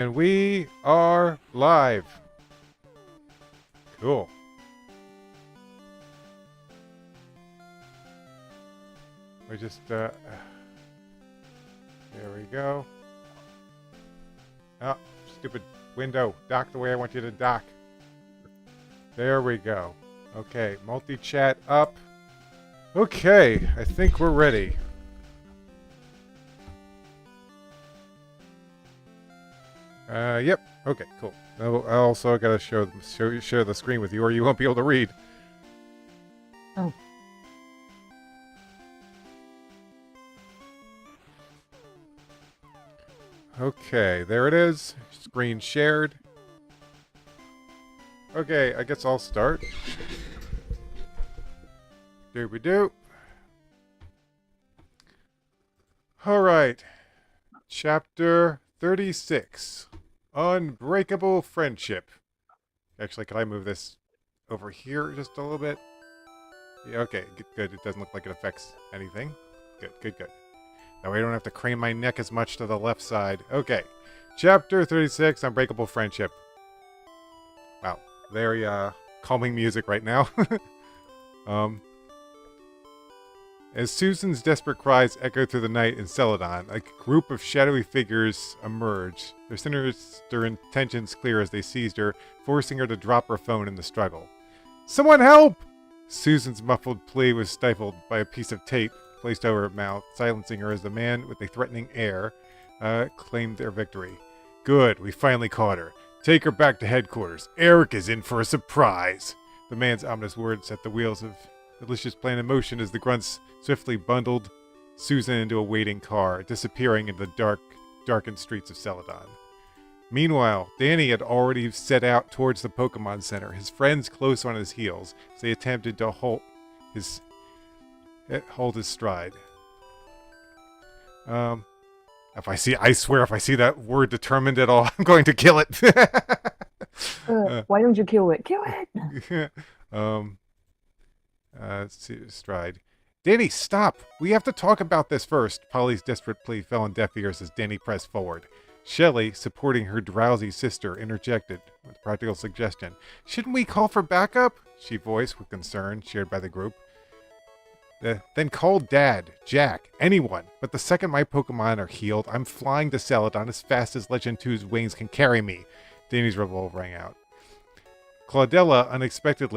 And we are live. Cool. We just, there we go. Oh, stupid window. Dock the way I want you to dock. There we go. Okay, multi-chat up. Okay, I think we're ready. Yep. Okay, cool. I also got to share the screen with you, or you won't be able to read. Oh. Okay, there it is. Screen shared. Okay, I guess I'll start. Doobie-doo. Alright. Chapter 36. Unbreakable Friendship. Actually, can I move this over here just a little bit? Yeah, okay, good. It doesn't look like it affects anything. Good. That way I don't have to crane my neck as much to the left side. Okay. Chapter 36, Unbreakable Friendship. Wow. Very, calming music right now. As Susan's desperate cries echo through the night in Celadon, a group of shadowy figures emerge, their sinister intentions clear as they seized her, forcing her to drop her phone in the struggle. "Someone help!" Susan's muffled plea was stifled by a piece of tape placed over her mouth, silencing her as the man with a threatening air claimed their victory. "Good, we finally caught her. Take her back to headquarters. Eric is in for a surprise." The man's ominous words set the wheels of Alicia's plan in motion as the grunts swiftly bundled Susan into a waiting car, disappearing into the darkened streets of Celadon. Meanwhile, Danny had already set out towards the Pokemon Center, his friends close on his heels, as they attempted to hold his stride. I swear, if I see that word determined at all, I'm going to kill it. Why don't you kill it? Kill it! Let's see, stride. Danny, stop! We have to talk about this first. Polly's desperate plea fell on deaf ears as Danny pressed forward. Shelley, supporting her drowsy sister, interjected with a practical suggestion. "Shouldn't we call for backup?" she voiced with concern, shared by the group. Then call Dad, Jack, anyone. But the second my Pokemon are healed, I'm flying to Celadon as fast as Legend 2's wings can carry me. Danny's revolve rang out. Claudella unexpected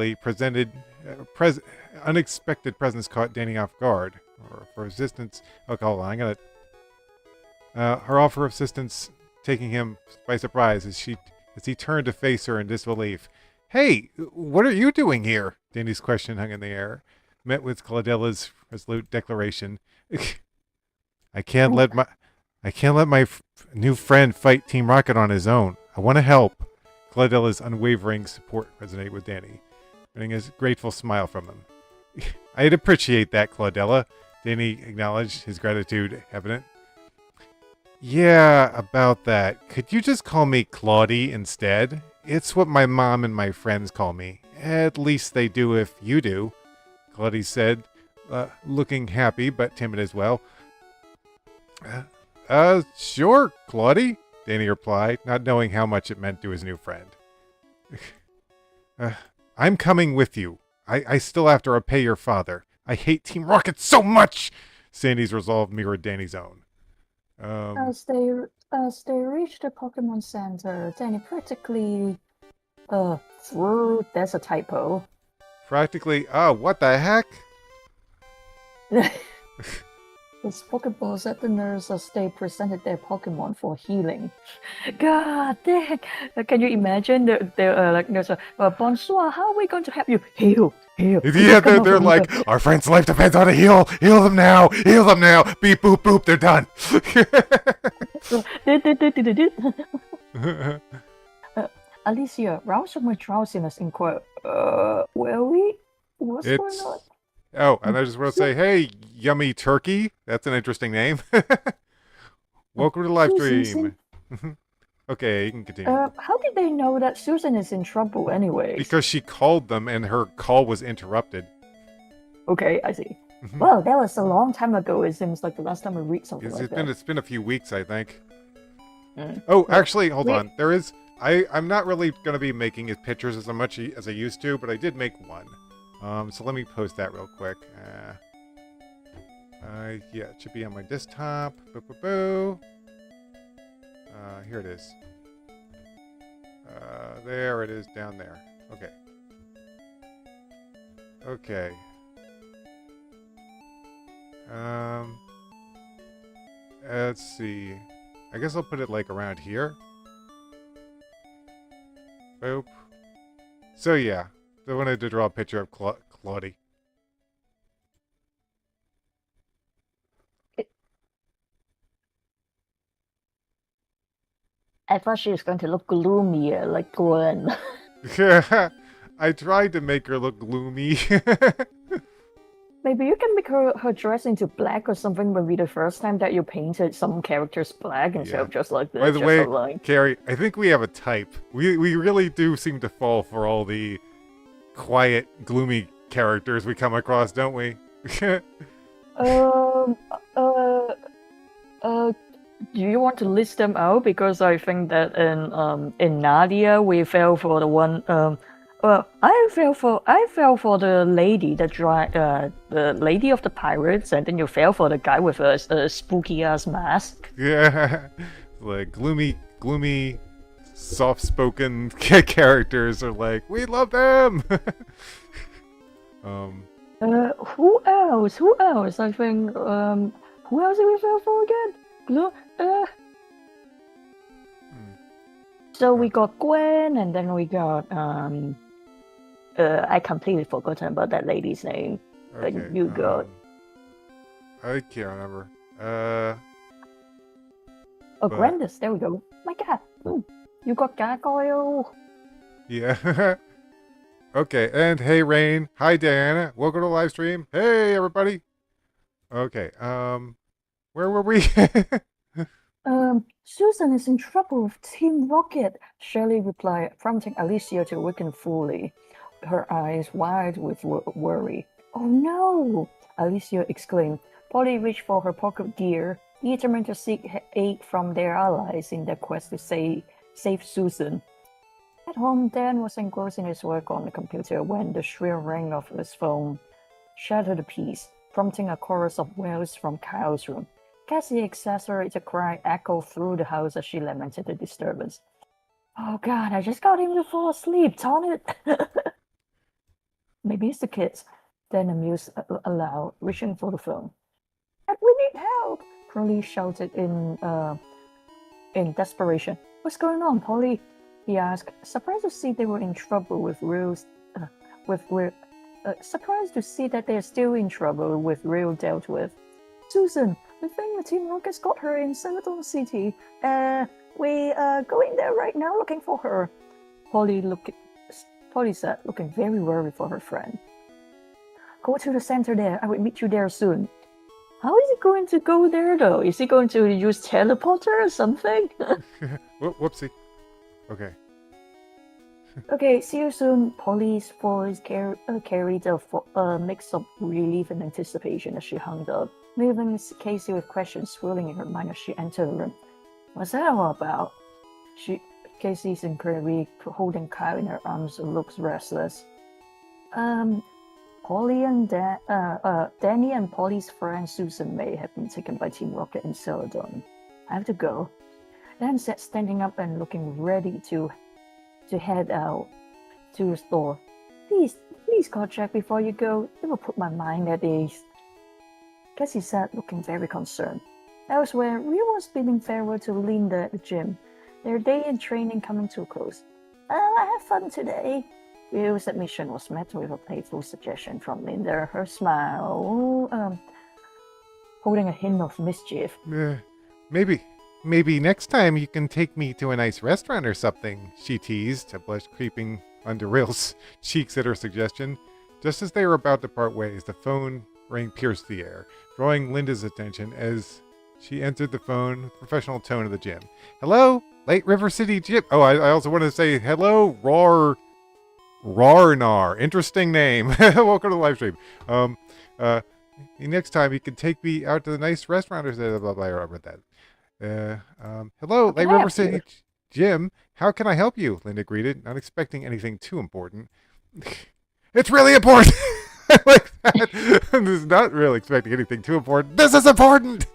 presence caught Danny off guard. For resistance, I'm gonna. Her offer of assistance taking him by surprise as he turned to face her in disbelief. "Hey, what are you doing here?" Danny's question hung in the air, met with Claudella's resolute declaration. I can't let my new friend fight Team Rocket on his own. I want to help." Claudella's unwavering support resonated with Danny, earning a grateful smile from him. "I'd appreciate that, Claudella," Danny acknowledged, his gratitude evident. "Yeah, about that. Could you just call me Claudie instead? It's what my mom and my friends call me. At least they do if you do," Claudie said, looking happy but timid as well. Sure, Claudie," Danny replied, not knowing how much it meant to his new friend. "I'm coming with you. I still have to repay your father. I hate Team Rocket so much!" Sandy's resolve mirrored Danny's own. As they reached the Pokemon Center, Danny practically that's a typo. Practically, what the heck? His Pokeballs at the nurse as they presented their Pokemon for healing. God dang! Can you imagine? They're like, nurse, bonsoir, how are we going to help you? Heal. Yeah, they're like, "Our friend's life depends on a heal. Heal them now. Beep, boop, boop, they're done." Alicia, rouse from my drowsiness in quote. What's going on? Oh, and I just want to say, hey, Yummy Turkey. That's an interesting name. Welcome to the live stream. Okay, you can continue. How did they know that Susan is in trouble anyway? Because she called them and her call was interrupted. Okay, I see. Well, that was a long time ago. It seems like the last time I read something like that. It's been a few weeks, I think. Oh, But actually, hold we on. I'm not really going to be making his pictures as much as I used to, but I did make one. So let me post that real quick. Yeah, it should be on my desktop. Boo. Here it is. There it is down there. Okay. Okay. Let's see. I guess I'll put it like around here. Boop. So yeah, I wanted to draw a picture of Claudie. I thought she was going to look gloomier, like Gwen. I tried to make her look gloomy. Maybe you can make her dress into black or something. Maybe the first time that you painted some characters black instead of just like this. By the just way, a line. Carrie, I think we have a type. We really do seem to fall for all the quiet, gloomy characters we come across, don't we? Um. Do you want to list them out? Because I think that in Nadia we fell for the one I fell for the lady the lady of the pirates, and then you fell for the guy with a spooky ass mask. Yeah, like gloomy, soft-spoken characters are like, we love them. Who else? Who else? I think who else did we fell for again? So we got Gwen, and then we got I completely forgotten about that lady's name. Okay, But you got I can't remember. oh, but- Grandis. There we go. My God, you got Gargoyle. Yeah. Okay, and hey Rain, hi Diana, welcome to the live stream. Hey everybody. Okay, where were we? Susan is in trouble with Team Rocket, Shirley replied, prompting Alicia to awaken fully, her eyes wide with worry. Oh no! Alicia exclaimed. Polly reached for her pocket gear, determined to seek aid from their allies in their quest to save Susan. At home, Dan was engrossed in his work on the computer when the shrill ring of his phone shattered the peace, prompting a chorus of wails from Kyle's room. Cassie exasperated cry echoed through the house as she lamented the disturbance. Oh God, I just got him to fall asleep, darn it! Maybe it's the kids. Dan amused aloud, reaching for the phone. We need help! Crowley shouted in desperation. What's going on, Polly? He asked, surprised to see they were in trouble with surprised to see that they're still in trouble with Real dealt with. Susan, we think the Team Rockets got her in Celadon City. We are going there right now looking for her. Polly said, looking very worried for her friend. Go to the center there. I will meet you there soon. How is he going to go there though? Is he going to use teleporter or something? Whoopsie. Okay. Okay, see you soon. Polly's voice carried a mix of relief and anticipation as she hung up, leaving Casey with questions swirling in her mind as she entered the room. What's that all about? Casey's incredibly holding Kyle in her arms and looks restless. Polly and Danny and Polly's friend Susan May have been taken by Team Rocket in Celadon. I have to go. Dan said, standing up and looking ready to head out to the store. Please call Jack before you go. It will put my mind at ease. Cassie said, looking very concerned. Elsewhere, Rio was bidding farewell to Linda at the gym, their day in training coming to a close. I had fun today. Rio's admission was met with a playful suggestion from Linda, her smile holding a hint of mischief. Maybe next time you can take me to a nice restaurant or something, she teased, a blush creeping under Real's cheeks at her suggestion. Just as they were about to part ways, the phone ring pierced the air, drawing Linda's attention as she entered the phone, professional tone of the gym. Hello, Late River City Gym. Oh, I also want to say hello, Rarnar. Interesting name. Welcome to the live stream. Next time you can take me out to the nice restaurant or blah blah blah. I read that. Hello, How can Light I River help you? City Gym. How can I help you? Linda greeted, not expecting anything too important. It's really important! I like that. I'm just not really expecting anything too important. This is important!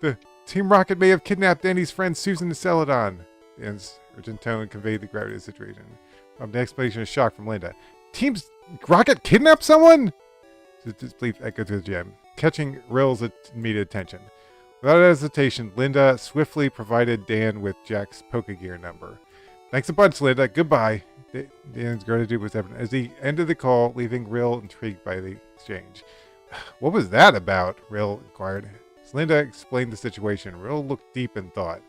The Team Rocket may have kidnapped Danny's friend Susan and Celadon. Dan's urgent tone conveyed the gravity of the situation. From the explanation of shock from Linda. Team Rocket kidnapped someone? The disbelief echoed through the gym, catching Rill's immediate attention. Without hesitation, Linda swiftly provided Dan with Jack's Pokegear number. Thanks a bunch, Linda. Goodbye. Dan's gratitude was evident as he ended the call, leaving Rill intrigued by the exchange. What was that about? Rill inquired. As Linda explained the situation, Rill looked deep in thought.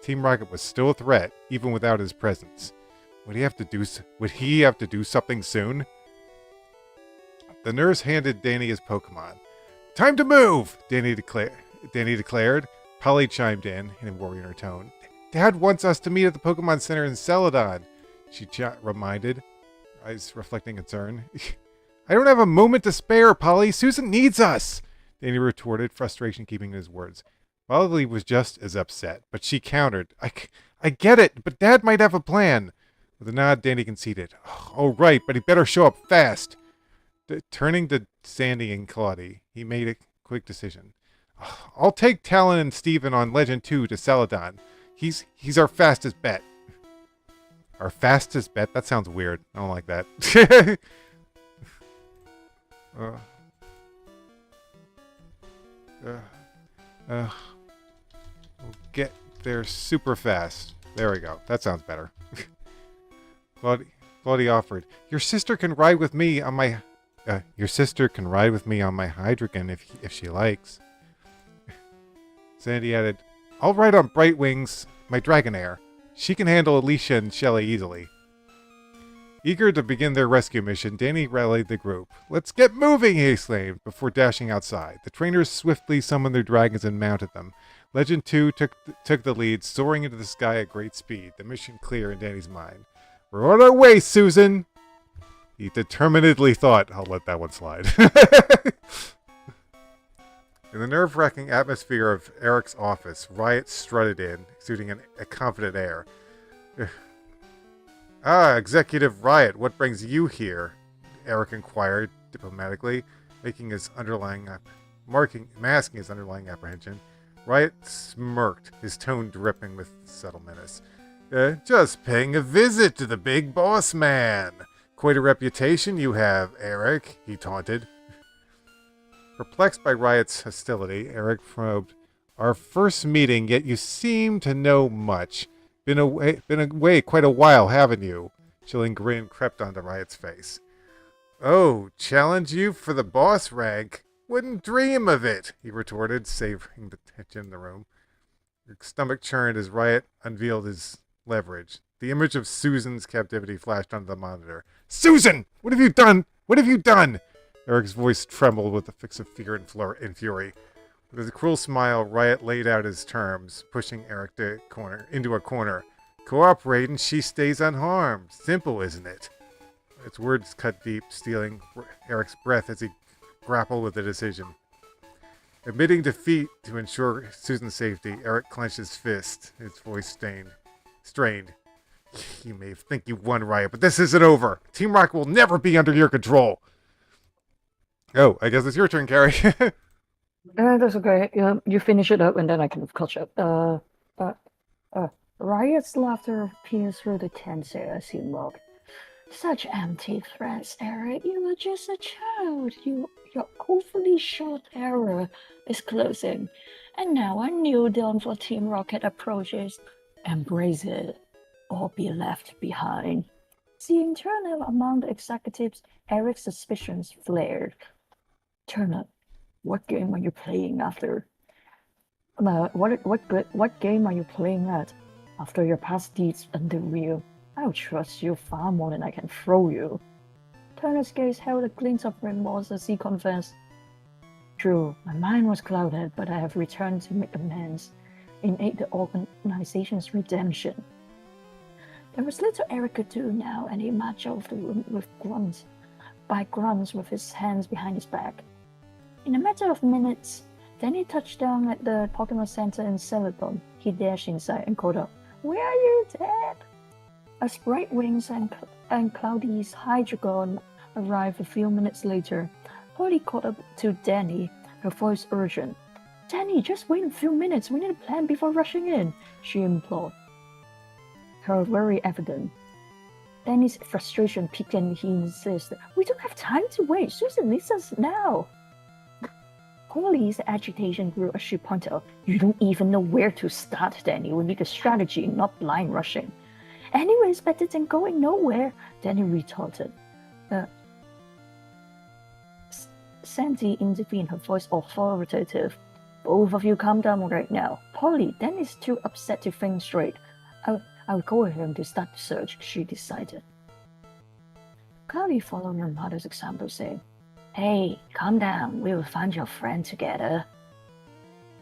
Team Rocket was still a threat, even without his presence. Would he have to do something soon? The nurse handed Danny his Pokemon. Time to move, Danny declared. Polly chimed in a warrior tone. Dad wants us to meet at the Pokemon Center in Celadon, she reminded, eyes reflecting concern. I don't have a moment to spare, Polly. Susan needs us, Danny retorted, frustration keeping his words. Polly was just as upset, but she countered. I get it, but Dad might have a plan. With a nod, Danny conceded. Oh, right, but he better show up fast. Turning to Sandy and Claudie, he made a quick decision. I'll take Talon and Steven on Legend 2 to Celadon. He's our fastest bet. Our fastest bet? That sounds weird. I don't like that. We'll get there super fast. There we go. That sounds better. Claudie offered, Your sister can ride with me on my Hydreigon if she likes. Sandy added, I'll ride on Brightwing's my Dragonair. She can handle Alicia and Shelly easily. Eager to begin their rescue mission, Danny rallied the group. Let's get moving, he exclaimed, before dashing outside. The trainers swiftly summoned their dragons and mounted them. Legend 2 took the lead, soaring into the sky at great speed, the mission clear in Danny's mind. We're on our way, Susan! He determinedly thought, I'll let that one slide. In the nerve-wracking atmosphere of Eric's office, Riot strutted in, exuding a confident air. Executive Riot, what brings you here? Eric inquired diplomatically, masking his underlying apprehension. Riot smirked, his tone dripping with subtle menace. Just paying a visit to the big boss man. Quite a reputation you have, Eric, he taunted. Perplexed by Riot's hostility, Eric probed, Our first meeting, yet you seem to know much. Been away quite a while, haven't you? Chilling grin crept onto Riot's face. Oh, challenge you for the boss rank? Wouldn't dream of it, he retorted, savoring the tension in the room. Her stomach churned as Riot unveiled his leverage. The image of Susan's captivity flashed onto the monitor. Susan! What have you done? What have you done? Eric's voice trembled with a fix of fear and fury. With a cruel smile, Riot laid out his terms, pushing Eric into a corner. Cooperate and she stays unharmed. Simple, isn't it? Its words cut deep, stealing Eric's breath as he grappled with the decision. Admitting defeat to ensure Susan's safety, Eric clenched his fist, his voice strained. You may think you won, Riot, but this isn't over. Team Rocket will never be under your control. Oh, I guess it's your turn, Carrie. That's okay. You finish it up and then I can catch up. Riot's laughter pierced through the tense air as he mocked. Such empty threats, Eric. You were just a child. Your awfully short era is closing. And now a new dawn for Team Rocket approaches. Embrace it or be left behind. Seeing turmoil among the executives, Eric's suspicions flared. Turner, what game are you playing after? What game are you playing at? After your past deeds under Rio, I'll trust you far more than I can throw you. Turner's gaze held a glint of remorse as he confessed. True, my mind was clouded, but I have returned to make amends and aid the organization's redemption. There was little Eric could do now, and he marched off the room with grunts with his hands behind his back. In a matter of minutes, Danny touched down at the Pokemon Center in Celadon. He dashed inside and called out, "Where are you, Dad?" As Bright Wings and Cloudy's Hydreigon arrived a few minutes later, Polly caught up to Danny, her voice urgent. "Danny, just wait a few minutes. We need a plan before rushing in," she implored. Her worry evident. Danny's frustration peaked and he insisted, "We don't have time to wait. Susan needs us now." Polly's agitation grew as she pointed out, "You don't even know where to start, Danny. We need a strategy, not blind rushing." "Anyway, it's better than going nowhere," Danny retorted. Sandy intervened, her voice authoritative. "Both of you calm down right now. Polly, Danny's too upset to think straight. I'll go with him to start the search," she decided. Cloudy followed her mother's example, saying, "Hey, calm down. We will find your friend together."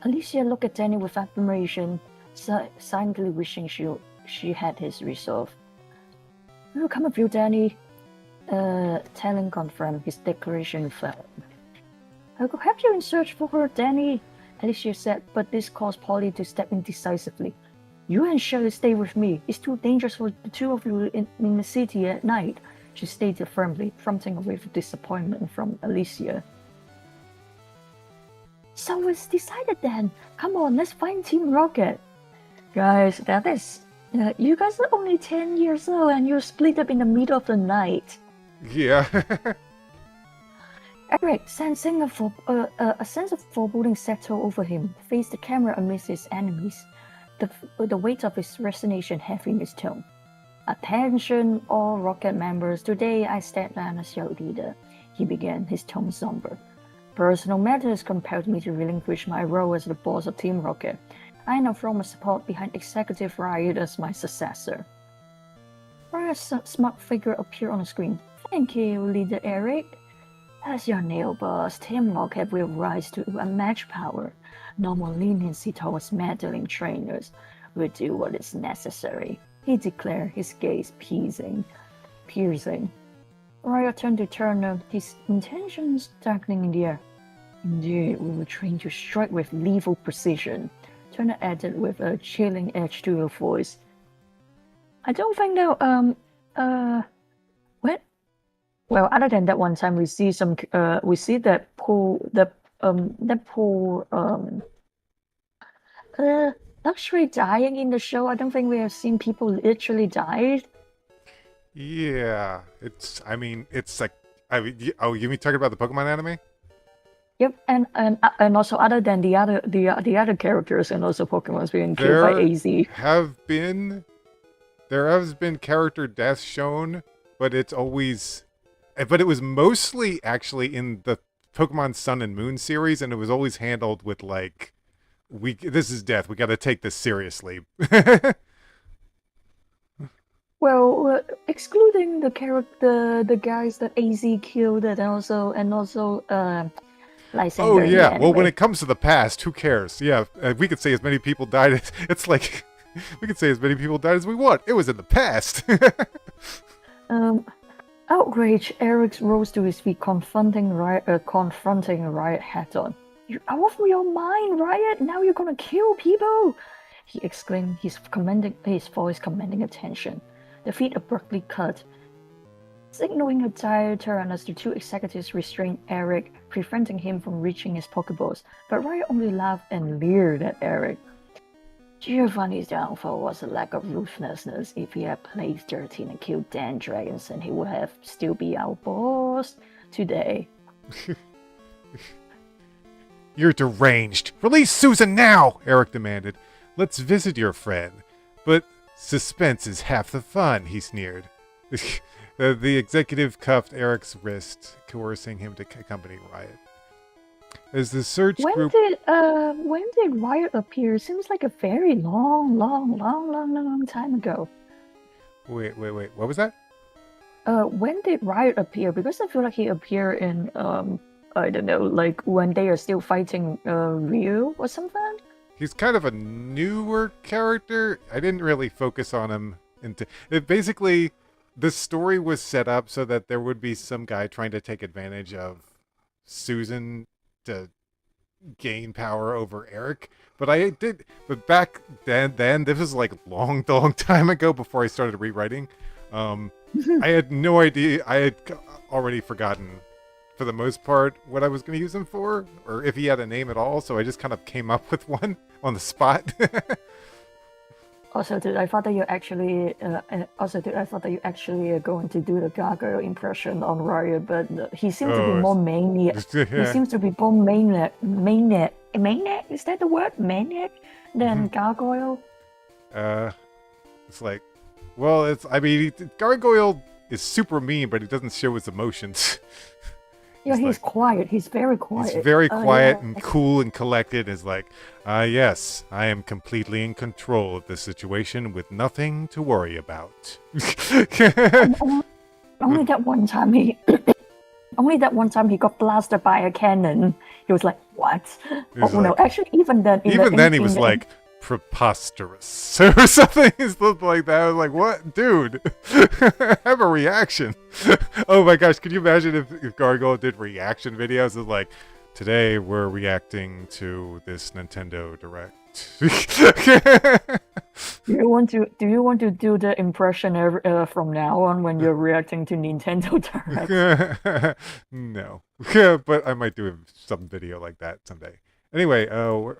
Alicia looked at Danny with admiration, silently wishing she had his resolve. "We will come with you, Danny." Talon confirmed his declaration firm. "I'll go help you in search for her, Danny," Alicia said, but this caused Polly to step in decisively. "You and Shirley stay with me. It's too dangerous for the two of you in the city at night," she stated firmly, prompting a wave of disappointment from Alicia. "So it's decided then. Come on, let's find Team Rocket." Guys, that is... you guys are only 10 years old and you're split up in the middle of the night. Yeah. Eric, sensing a sense of foreboding settle over him, faced the camera amidst his enemies, the weight of his resignation heavy in his tone. "Attention, all Rocket members. Today I step down as your leader," he began, his tone somber. "Personal matters compelled me to relinquish my role as the boss of Team Rocket. I now throw my support behind Executive Riot as my successor." Riot's smart figure appeared on the screen. "Thank you, Leader Eric. As your new boss, Team Rocket will rise to unmatched power. No more leniency towards meddling trainers. We'll do what is necessary," he declared, his gaze piercing. Riot turned to Turner, his intentions darkening in the air. "Indeed, we will train to strike with lethal precision," Turner added with a chilling edge to her voice. I don't think that what? Well, other than that one time we see that poor luxury dying in the show. I don't think we have seen people literally died. Yeah. It's like... oh, you mean talking about the Pokemon anime? Yep, and also other than the other characters and also Pokemon being killed by AZ. There has been character deaths shown, but it was mostly actually in the Pokemon Sun and Moon series, and it was always handled with like, this is death. We got to take this seriously. Well, excluding the guys that AZ killed, and also Lysander. Oh yeah. Well, when it comes to the past, who cares? Yeah, we could say as many people died. It's like we could say as many people died as we want. It was in the past. Outraged, Eric rose to his feet, confronting Riot head on. "You're out of your mind, Riot! Now you're gonna kill people!" he exclaimed, his voice commanding attention. The feet abruptly cut, signaling a dire turn as the two executives restrained Eric, preventing him from reaching his Pokeballs. But Riot only laughed and leered at Eric. Giovanni's downfall was a lack of ruthlessness. If he had played dirty and killed Dan Dragons, then he would have still be our boss today. "You're deranged. Release Susan now!" Eric demanded. "Let's visit your friend." "But suspense is half the fun," he sneered. The executive cuffed Eric's wrist, coercing him to accompany Riot. As the search group... When did Riot appear? Seems like a very long time ago. Wait. What was that? When did Riot appear? Because I feel like he appeared in, I don't know, like when they are still fighting Ryu or something? He's kind of a newer character. I didn't really focus on him. Basically, the story was set up so that there would be some guy trying to take advantage of Susan to gain power over Eric. But I did. But back then this was like long time ago before I started rewriting. I had no idea. I had already forgotten, for the most part, what I was going to use him for, or if he had a name at all. So I just kind of came up with one on the spot. Also, dude, I thought that you actually are going to do the gargoyle impression on Riot, but he seems to be more maniac. He seems to be more maniac. Is that the word? Maniac than gargoyle? It's like, well, Gargoyle is super mean, but he doesn't show his emotions. Yeah, he's quiet. He's very quiet. He's very quiet and cool and collected. Is like, yes, I am completely in control of this situation with nothing to worry about. Only that one time he got blasted by a cannon. He was like, "What?" No, actually, even then, he was like, preposterous or something. He's like that. I was like, what, dude? Have a reaction. Oh my gosh, could you imagine if Gargoyle did reaction videos? It's like, today we're reacting to this Nintendo Direct. Do you want to do the impression from now on when you're reacting to Nintendo Direct? No. But I might do some video like that someday. Anyway, oh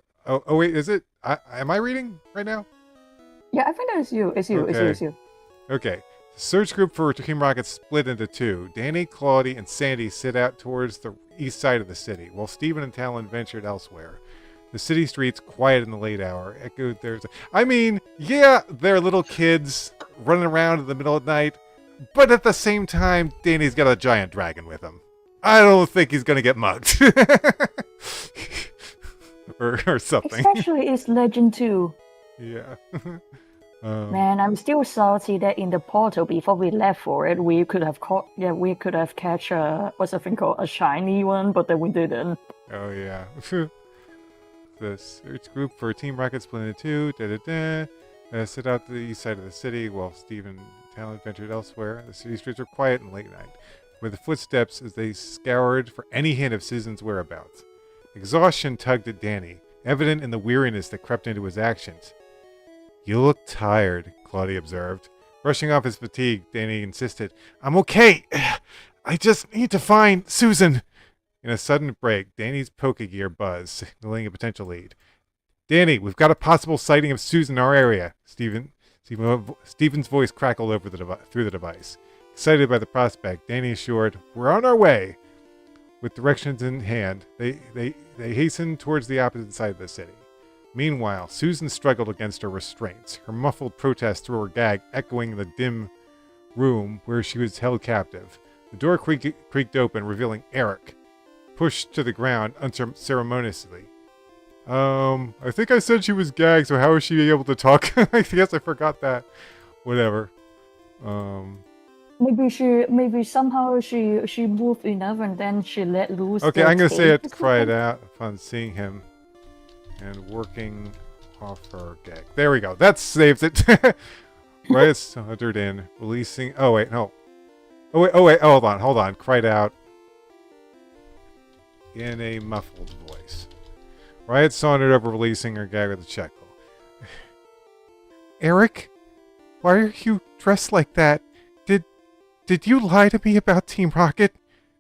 wait, is it? Am I reading right now? Yeah, I think that is you. It's you. Okay. The search group for Team Rocket split into two. Danny, Claudia, and Sandy set out towards the east side of the city, while Steven and Talon ventured elsewhere. The city streets, quiet in the late hour, echoed they're little kids running around in the middle of the night, but at the same time, Danny's got a giant dragon with him. I don't think he's gonna get mugged. or something. Especially it's Legend 2. Yeah. Man, I'm still salty that in the portal before we left for it, we could have catch what's the thing called, a shiny one, but then we didn't. Oh yeah. The search group for Team Rocket split into two. Set out to the east side of the city while Steve and Talon ventured elsewhere. The city streets were quiet and late night, with the footsteps as they scoured for any hint of Susan's whereabouts. Exhaustion tugged at Danny, evident in the weariness that crept into his actions. You look tired, Claudia observed. Brushing off his fatigue, Danny insisted, I'm okay. I just need to find Susan. In a sudden break, Danny's Pokegear buzzed, signaling a potential lead. Danny, we've got a possible sighting of Susan in our area. Steven's voice crackled over through the device. Excited by the prospect, Danny assured, we're on our way. With directions in hand, they hastened towards the opposite side of the city. Meanwhile, Susan struggled against her restraints, her muffled protest through her gag echoing in the dim room where she was held captive. The door creaked open, revealing Eric, pushed to the ground unceremoniously. I think I said she was gagged, so how is she able to talk? I guess I forgot that. Whatever. Maybe somehow she moved enough and then she let loose. Okay, I'm gonna say it. Cried out upon seeing him and working off her gag. There we go. That saves it. Right, it's huntered in, releasing. Oh wait, no. Oh wait. Hold on. Cried out in a muffled voice. Riot sauntered over, releasing her gag with a chuckle. Eric, why are you dressed like that? Did you lie to me about Team Rocket?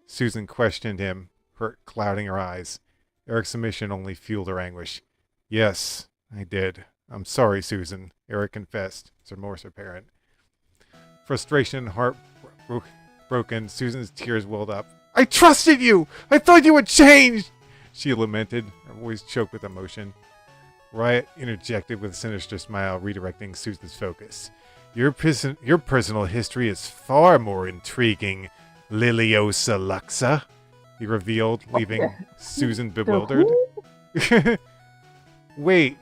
Susan questioned him, hurt clouding her eyes. Eric's submission only fueled her anguish. Yes, I did. I'm sorry, Susan, Eric confessed, his remorse apparent. Frustration and heart broken, Susan's tears welled up. I trusted you! I thought you would change! She lamented, her voice choked with emotion. Riot interjected with a sinister smile, redirecting Susan's focus. Your personal history is far more intriguing, Liliosa Luxa, he revealed, leaving Susan bewildered. Wait,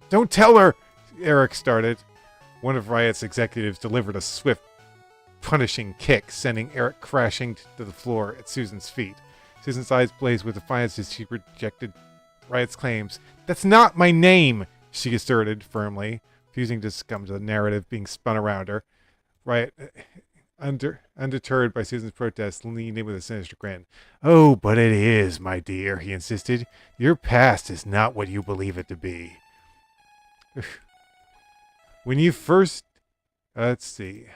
don't tell her, Eric started. One of Riot's executives delivered a swift, punishing kick, sending Eric crashing to the floor at Susan's feet. Susan's eyes blazed with defiance as she rejected Riot's claims. That's not my name, she asserted firmly, refusing to succumb to the narrative being spun around her. Riot Undeterred by Susan's protest, leaned in with a sinister grin. Oh, but it is, my dear, he insisted. Your past is not what you believe it to be. When you first... let's see.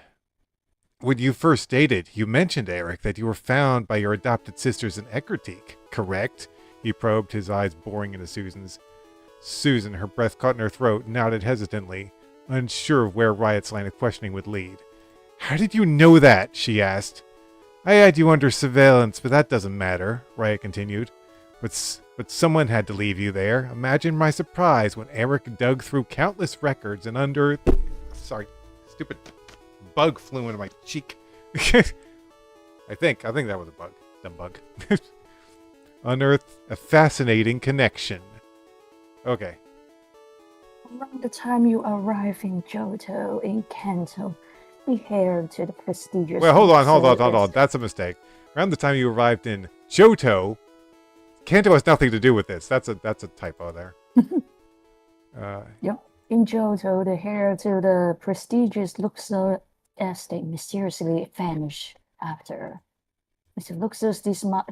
When you first dated, you mentioned, Eric, that you were found by your adopted sisters in Eckerteek, correct? He probed, his eyes boring into Susan's. Susan, her breath caught in her throat, nodded hesitantly, unsure of where Riot's line of questioning would lead. How did you know that? She asked. I had you under surveillance, but that doesn't matter, Riot continued. But someone had to leave you there. Imagine my surprise when Eric dug through countless records and under... Sorry, stupid bug flew into my cheek. I think that was a bug. Dumb bug. Unearthed a fascinating connection. Okay. Around the time you arrive in Johto, in Kanto, we head to the prestigious... Well, hold on. That's a mistake. Around the time you arrived in Johto, Kanto has nothing to do with this. That's a typo there. Yep. In Johto, they head to the prestigious Luxor estate mysteriously vanished after Mr. Luxor's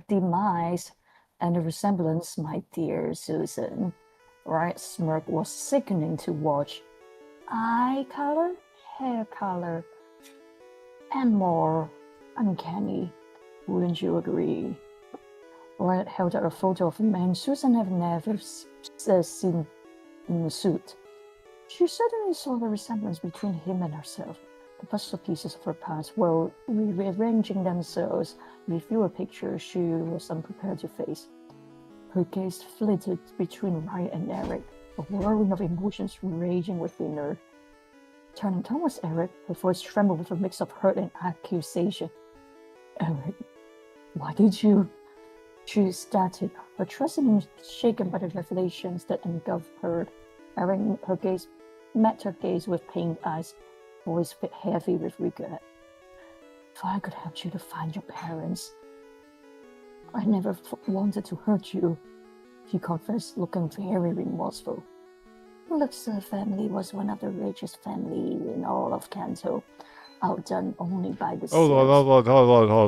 demise, and the resemblance, my dear Susan. Riot's smirk was sickening to watch. Eye color, hair color, and more uncanny. Wouldn't you agree? Riot held out a photo of a man Susan had never seen in a suit. She suddenly saw the resemblance between him and herself. The puzzle pieces of her past were rearranging themselves. With fewer pictures she was unprepared to face. Her gaze flitted between Riot and Eric, a whirling of emotions raging within her. Turning towards Eric, her voice trembled with a mix of hurt and accusation. Eric, why did you? She started, her trust in him shaken by the revelations that engulfed her. Eric met her gaze with pained eyes, voice fit heavy with regret. If I could help you to find your parents, I never wanted to hurt you, he confessed, looking very remorseful. The Luxor family was one of the richest families in all of Kanto, outdone only by the Hold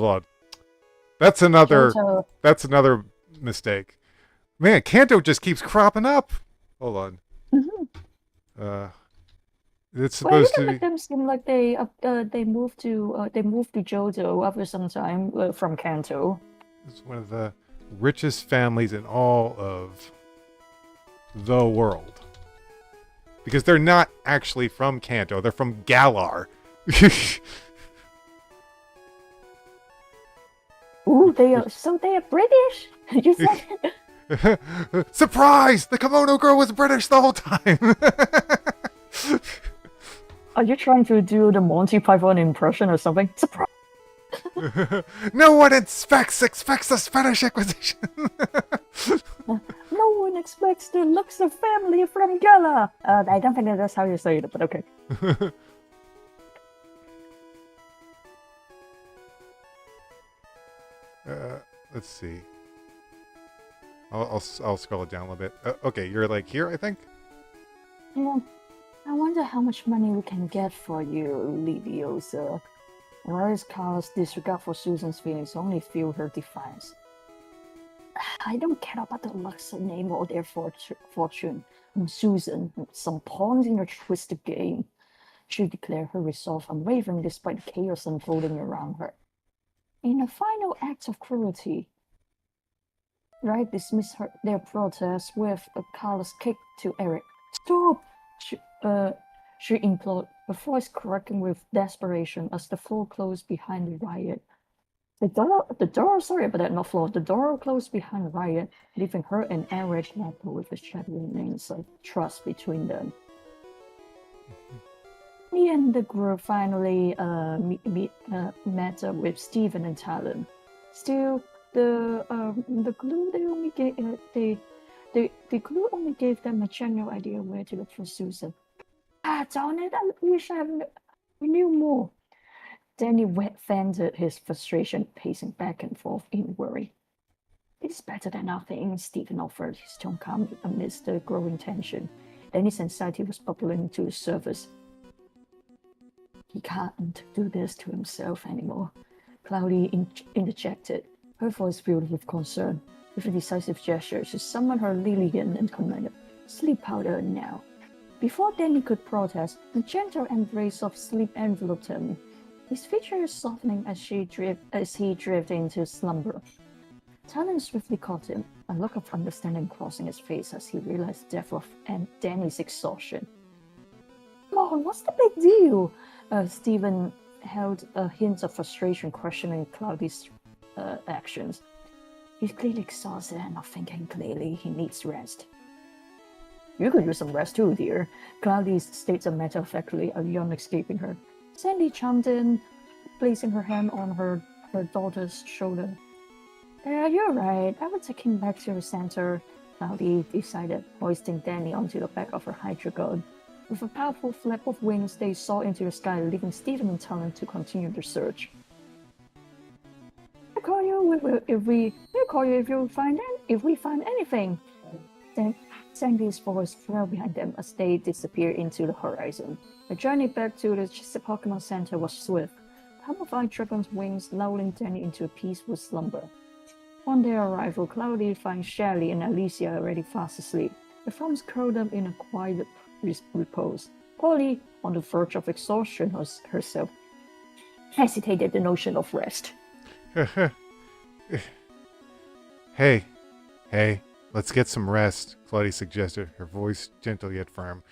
on. That's another mistake. Man, Kanto just keeps cropping up. Hold on. Mm-hmm. It's supposed to make them seem like they moved to Johto after some time from Kanto. It's one of the richest families in all of the world. Because they're not actually from Kanto, they're from Galar. Ooh, they are British? You said Surprise! The kimono girl was British the whole time. Are you trying to do the Monty Python impression or something? Surprise! No one expects a Spanish Inquisition. No one expects the Luxor family from Galar. I don't think that's how you say it, but okay. Let's see. I'll scroll it down a little bit. Okay, you're like here, I think. Yeah. I wonder how much money we can get for you, Leviosa. Riot's callous disregard for Susan's feelings only fueled her defiance. I don't care about the Luxor name or their fortune. I'm Susan, some pawns in a twisted game. She declared her resolve unwavering despite the chaos unfolding around her. In a final act of cruelty, Riot dismissed their protest with a callous kick to Eric. Stop! She implored, her voice cracking with desperation as the floor closed behind Riot. The door closed behind Riot, leaving her and Eric left with a shattering remains of trust between them. Me and the group finally met up with Stephen and Talon. Still, the clue the clue only gave them a general idea where to look for Susan. Darn it! I wish I knew more. Danny vented his frustration, pacing back and forth in worry. It's better than nothing, Stephen offered, his tone calm amidst the growing tension. Danny's anxiety was bubbling to the surface. He can't do this to himself anymore. Cloudy interjected, her voice filled with concern. With a decisive gesture, she summoned her Lillian and commanded, "Sleep powder now." Before Danny could protest, a gentle embrace of sleep enveloped him, his features softening as he drifted into slumber. Talon swiftly caught him, a look of understanding crossing his face as he realized the depth of Danny's exhaustion. "Come on, what's the big deal?" Stephen held a hint of frustration questioning Cloudy's actions. "He's clearly exhausted and not thinking clearly. He needs rest." "You could use some rest too, dear," Cloudy stated matter-of-factly, a yawn escaping her. Sandy chimed in, placing her hand on her daughter's shoulder. "You're right. I will take him back to the center," Cloudy decided, hoisting Danny onto the back of her Hydra gun. With a powerful flap of wings, they soared into the sky, leaving Stephen and Talon to continue the search. "We'll call you if we find anything." Sandy's voice fell behind them as they disappeared into the horizon. The journey back to the Pokemon Center was swift, Hummified Dragon's wings lulling Danny into a peaceful slumber. On their arrival, Cloudy finds Shelly and Alicia already fast asleep. The farms curled up in a quiet repose. Polly, on the verge of exhaustion herself, hesitated at the notion of rest. Hey, let's get some rest, Cloudy suggested, her voice gentle yet firm.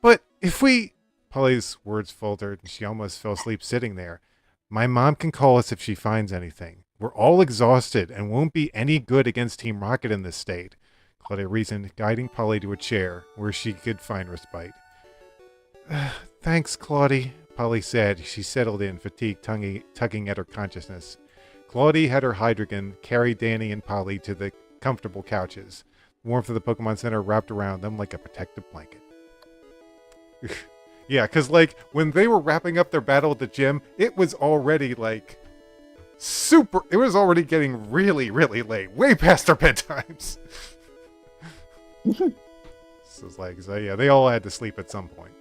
"But if we..." Polly's words faltered, and she almost fell asleep sitting there. "My mom can call us if she finds anything. We're all exhausted and won't be any good against Team Rocket in this state," Cloudy reasoned, guiding Polly to a chair where she could find respite. "Thanks, Claudie," Polly said. She settled in, fatigue tugging at her consciousness. Claudie had her Hydreigon carry Danny and Polly to the comfortable couches. The warmth of the Pokemon Center wrapped around them like a protective blanket. Yeah, because, like, when they were wrapping up their battle at the gym, it was already, like, it was already getting really, really late. Way past their bedtimes. So yeah, they all had to sleep at some point.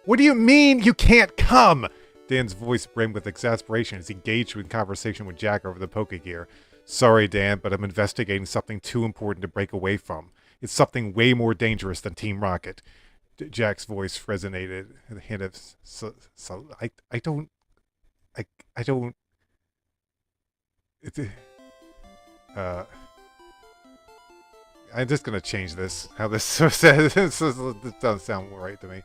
"What do you mean you can't come?" Dan's voice brimmed with exasperation as he engaged in conversation with Jack over the Pokegear. "Sorry, Dan, but I'm investigating something too important to break away from. It's something way more dangerous than Team Rocket." Jack's voice resonated, a hint of I don't. I'm just gonna change this. How this says this doesn't sound right to me.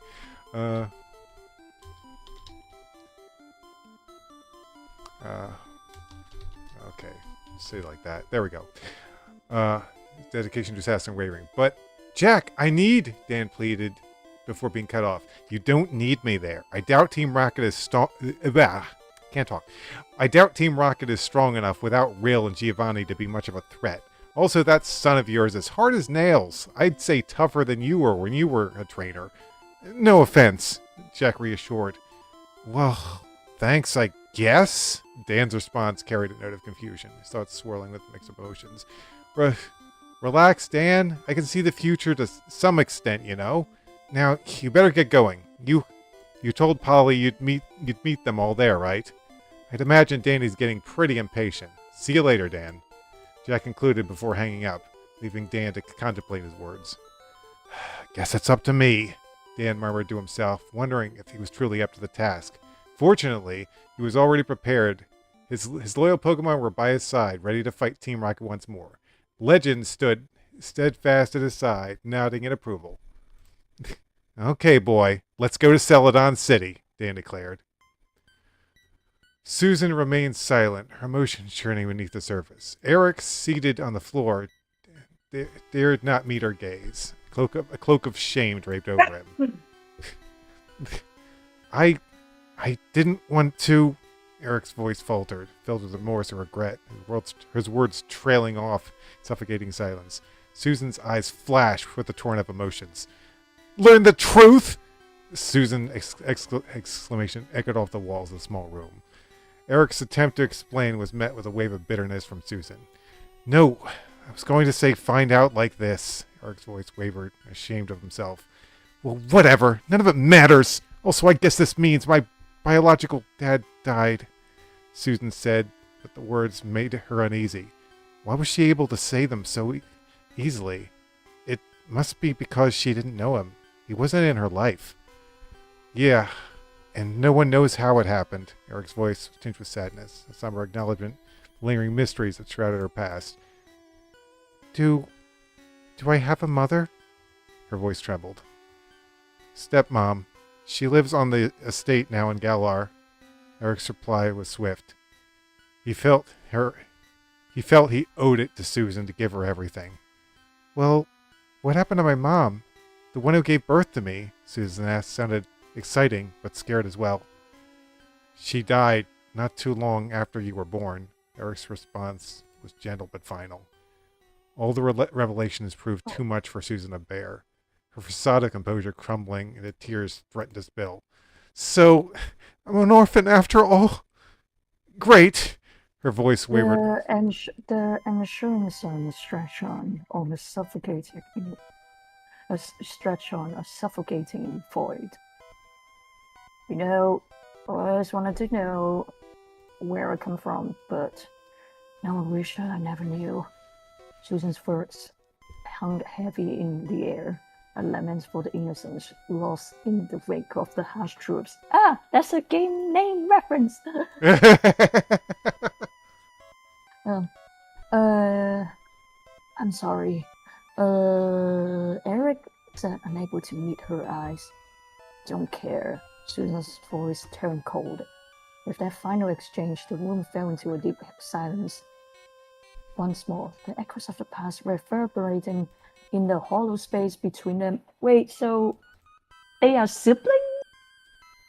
Okay, say it like that. There we go. Dedication to assassin wavering. "But Jack, I need," Dan pleaded before being cut off. "You don't need me there. I doubt Team Rocket is can't talk. I doubt Team Rocket is strong enough without Rill and Giovanni to be much of a threat. Also, that son of yours is hard as nails. I'd say tougher than you were when you were a trainer." "No offense," Jack reassured. "Well, thanks, I guess." Dan's response carried a note of confusion. His thoughts swirling with mixed emotions. Relax, Dan. I can see the future to some extent, you know. Now, you better get going. You told Polly you'd meet them all there, right? I'd imagine Danny's getting pretty impatient. See you later, Dan," Jack concluded before hanging up, leaving Dan to contemplate his words. "Guess it's up to me," Dan murmured to himself, wondering if he was truly up to the task. Fortunately, he was already prepared. His loyal Pokemon were by his side, ready to fight Team Rocket once more. Legend stood steadfast at his side, nodding in approval. "Okay, boy, let's go to Celadon City," Dan declared. Susan remained silent, her emotions churning beneath the surface. Eric, seated on the floor, dared not meet her gaze. A cloak of shame draped over him. I didn't want to," Eric's voice faltered, filled with remorse and regret, his words trailing off, suffocating silence. Susan's eyes flashed with a torrent of emotions. "Learn the truth!" Susan's exclamation echoed off the walls of the small room. Eric's attempt to explain was met with a wave of bitterness from Susan. "No, I was going to say find out like this." Eric's voice wavered, ashamed of himself. Well, whatever. None of it matters. Also, I guess this means my biological dad died, Susan said, but the words made her uneasy. Why was she able to say them so easily? It must be because she didn't know him. He wasn't in her life. Yeah, and no one knows how it happened. Eric's voice was tinged with sadness, a somber acknowledgement, lingering mysteries that shrouded her past. Do I have a mother? Her voice trembled. Stepmom. She lives on the estate now in Galar. Eric's reply was swift. He felt he owed it to Susan to give her everything. Well, what happened to my mom? The one who gave birth to me, Susan asked, sounded exciting, but scared as well. She died not too long after you were born. Eric's response was gentle but final. All the revelations proved too much for Susan to bear. Her facade of composure crumbling, and the tears threatened to spill. So, I'm an orphan after all? Great! Her voice wavered. The insurance on stretch on almost suffocating. A stretch on a suffocating void. You know, I always wanted to know where I come from, but now I wish I never knew. Susan's words hung heavy in the air, a lament for the innocents lost in the wake of the harsh troops. Ah, that's a game name reference. I'm sorry. Eric said, unable to meet her eyes. Don't care. Susan's voice turned cold. With that final exchange, the room fell into a deep silence. Once more, the echoes of the past reverberating in the hollow space between them. Wait, so they are siblings?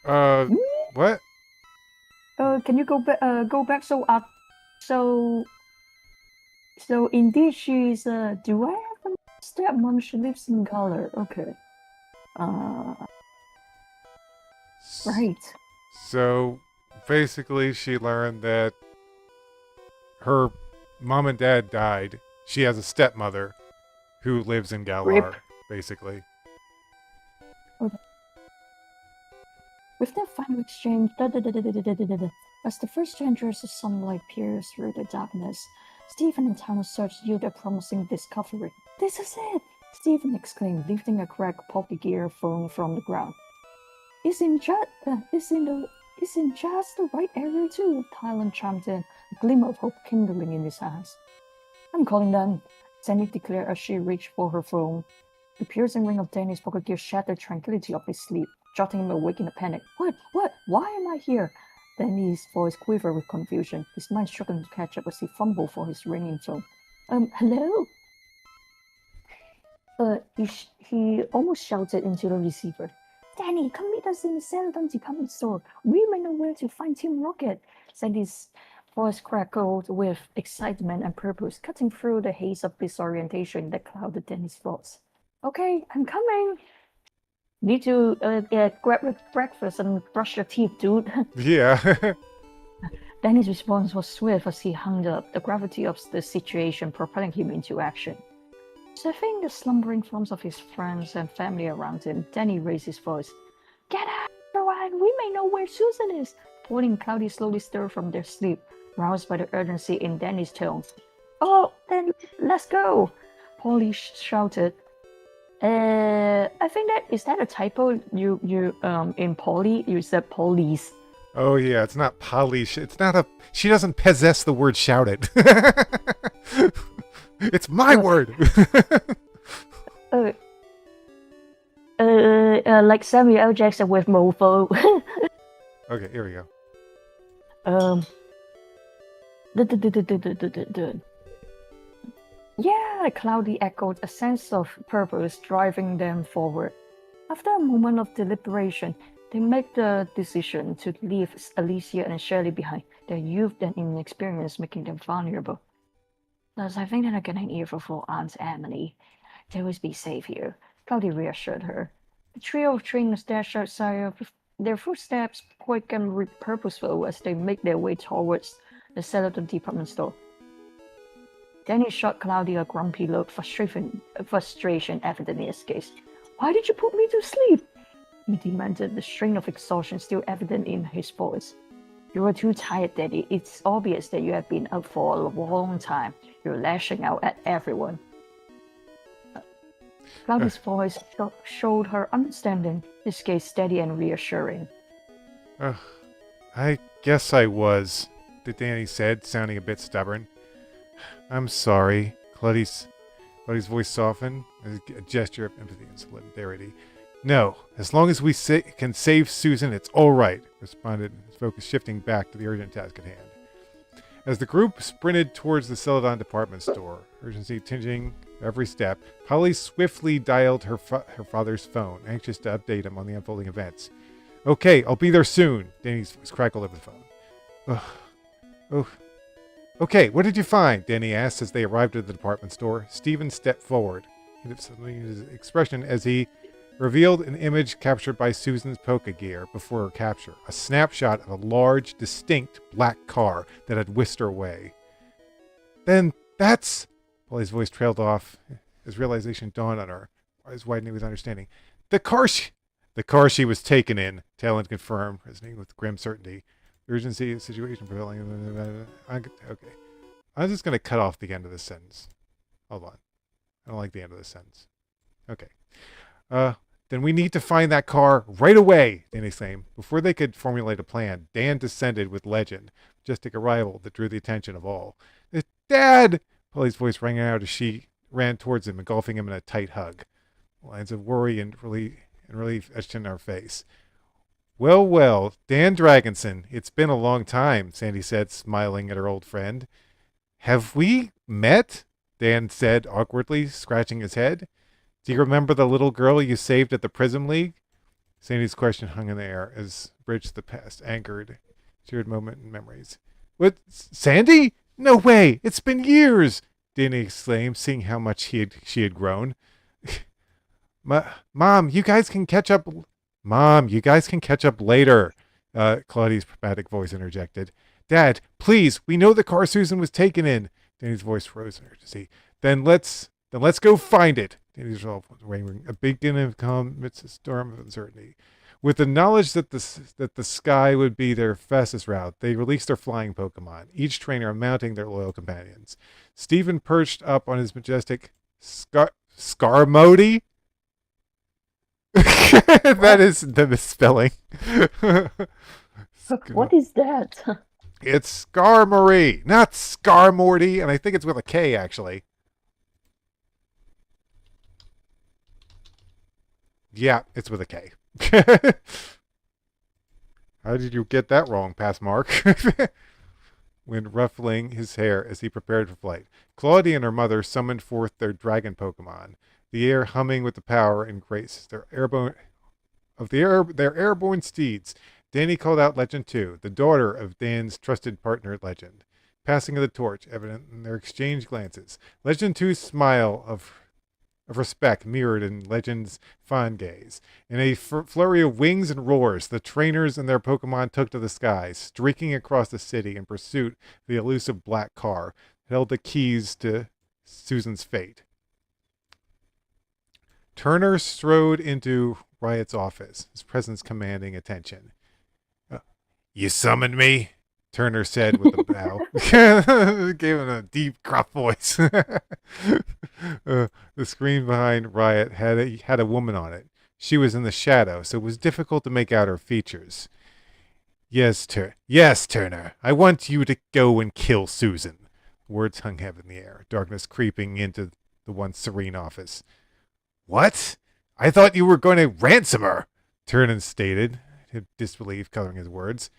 What? Can you go back? Go back. So indeed, she's. Do I have a stepmom? She lives in Color. Okay. Right. So, basically, she learned that her mom and dad died. She has a stepmother who lives in Galar, Rip. basically. Okay. With that final exchange, as the first strangers of sunlight pierced through the darkness, Stephen and Tanner searched yielded a promising discovery. This is it! Stephen exclaimed, lifting a cracked poppy gear phone from the ground. Isn't just the right area too? Tylan chimed in, a glimmer of hope kindling in his eyes. I'm calling them, Sandy declared as she reached for her phone. The piercing ring of Danny's pocket gear shattered the tranquility of his sleep, jolting him awake in a panic. What? Why am I here? Danny's voice quivered with confusion, his mind struggling to catch up as he fumbled for his ringing phone. Hello? He almost shouted into the receiver. Danny, come meet us in the Celadon department store. We may know where to find Team Rocket. Sandy's voice crackled with excitement and purpose, cutting through the haze of disorientation that clouded Danny's thoughts. Okay, I'm coming. Need to grab your breakfast and brush your teeth, dude. Yeah. Danny's response was swift as he hung up, the gravity of the situation propelling him into action. Surveying the slumbering forms of his friends and family around him, Danny raised his voice. Get out, everyone! We may know where Susan is! Pauline and Cloudy slowly stirred from their sleep, roused by the urgency in Danny's tone. Oh, then let's go! Polly shouted. I think is that a typo? You in Polly you said police. Oh yeah, it's not polish. It's not a. She doesn't possess the word shout it. It's my word. Like Samuel L. Jackson with mofo. Okay, here we go. Yeah, Cloudy echoed, a sense of purpose driving them forward. After a moment of deliberation, they make the decision to leave Alicia and Shirley behind, their youth and inexperience making them vulnerable. Thus, I think that I can an earful for Aunt Emily. They will be safe here, Cloudy reassured her. The trio of trainers dashed outside, their footsteps quick and purposeful as they make their way towards the Celadon department store. Danny shot Cloudy a grumpy look, frustration evident in his gaze. Why did you put me to sleep? He demanded, the strain of exhaustion still evident in his voice. You were too tired, Daddy. It's obvious that you have been up for a long time. You're lashing out at everyone. Cloudy's voice showed her understanding, his gaze steady and reassuring. I guess I was, Danny said, sounding a bit stubborn. I'm sorry. Claudi's voice softened, a gesture of empathy and solidarity. No, as long as we can save Susan, it's all right, responded, his focus shifting back to the urgent task at hand. As the group sprinted towards the Celadon department store, urgency tinging every step, Polly swiftly dialed her father's phone, anxious to update him on the unfolding events. Okay, I'll be there soon, Danny's voice crackled over the phone. Oh. Okay, what did you find? Danny asked as they arrived at the department store. Stephen stepped forward, his expression as he revealed an image captured by Susan's Poke gear before her capture, a snapshot of a large, distinct black car that had whisked her away. Then that's... Polly's voice trailed off as realization dawned on her, eyes widening with understanding. The car she was taken in, Talon confirmed, resonating with grim certainty. Urgency of the situation prevailing. Okay. I'm just going to cut off the end of this sentence. Hold on. I don't like the end of this sentence. Okay. Then we need to find that car right away, Dan exclaimed. Before they could formulate a plan, Dan descended with Legend, majestic arrival that drew the attention of all. Dad! Polly's voice rang out as she ran towards him, engulfing him in a tight hug. Lines of worry and relief etched in her face. Well, Dan Dragonson, it's been a long time, Sandy said, smiling at her old friend. Have we met? Dan said awkwardly, scratching his head. Do you remember the little girl you saved at the Prism League? Sandy's question hung in the air as Bridge the Past anchored, shared moment and memories. What, Sandy? No way! It's been years! Danny exclaimed, seeing how much she had grown. Mom, you guys can catch up later, Claudia's dramatic voice interjected. Dad, please, we know the car Susan was taken in. Danny's voice rose in urgency. Then let's go find it. Danny's resolve was wavering, a beacon of calm amidst a storm of uncertainty. With the knowledge that the sky would be their fastest route, they released their flying Pokemon, each trainer mounting their loyal companions. Stephen perched up on his majestic Skarmory. That is the misspelling. What is that? It's Skarmory, not Skarmorty, and I think it's with a K, actually. Yeah, it's with a K. How did you get that wrong, Passmark? When ruffling his hair as he prepared for flight. Claudia and her mother summoned forth their dragon Pokemon, the air humming with the power and grace their airborne steeds. Danny called out Legend 2, the daughter of Dan's trusted partner Legend. Passing of the torch, evident in their exchanged glances. Legend 2's smile of respect mirrored in Legend's fond gaze. In a flurry of wings and roars, the trainers and their Pokemon took to the skies, streaking across the city in pursuit of the elusive black car that held the keys to Susan's fate. Turner strode into Riot's office, his presence commanding attention. You summoned me? Turner said with a bow. Gave him a deep, gruff voice. The screen behind Riot had a woman on it. She was in the shadow, so it was difficult to make out her features. Yes, Turner. I want you to go and kill Susan. Words hung heavy in the air, darkness creeping into the once serene office. What? I thought you were going to ransom her, Turner stated, disbelief coloring his words.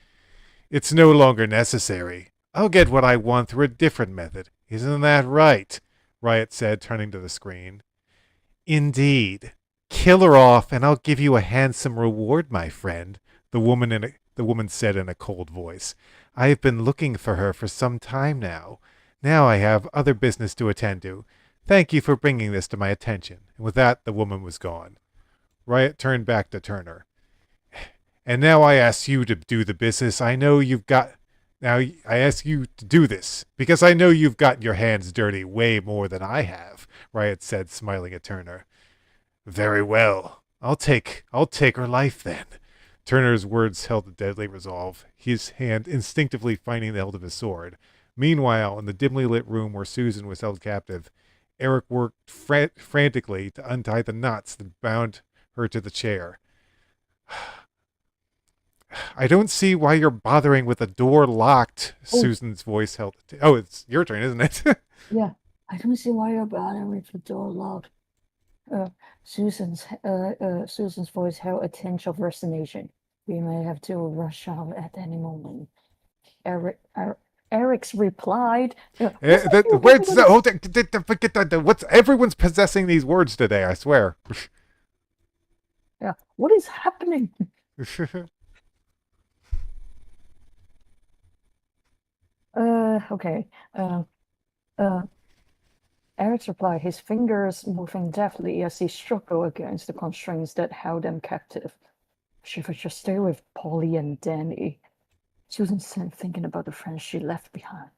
It's no longer necessary. I'll get what I want through a different method. Isn't that right? Riot said, turning to the screen. Indeed. Kill her off, and I'll give you a handsome reward, my friend, the woman said in a cold voice. I have been looking for her for some time now. Now I have other business to attend to. Thank you for bringing this to my attention. And with that, the woman was gone. Riot turned back to Turner. And now I ask you to do the business I ask you to do this, because I know you've gotten your hands dirty way more than I have, Riot said, smiling at Turner. Very well. I'll take her life then. Turner's words held a deadly resolve, his hand instinctively finding the hilt of his sword. Meanwhile, in the dimly lit room where Susan was held captive, Eric worked frantically to untie the knots that bound her to the chair. I don't see why you're bothering with the door locked. Oh, Susan's voice held. Oh, it's your turn, isn't it? yeah. I don't see why you're bothering with the door locked. Uh, Susan's voice held a tinge of resignation. We may have to rush out at any moment. Eric, er, Eric's replied, "What's that you What's giving the, to oh, forget that. What's everyone's possessing these words today? I swear. Yeah, what is happening?" Okay. Uh, Eric's replied, his fingers moving deftly as he struggled against the constraints that held them captive. She would just stay with Polly and Danny. Susan said, thinking about the friends she left behind.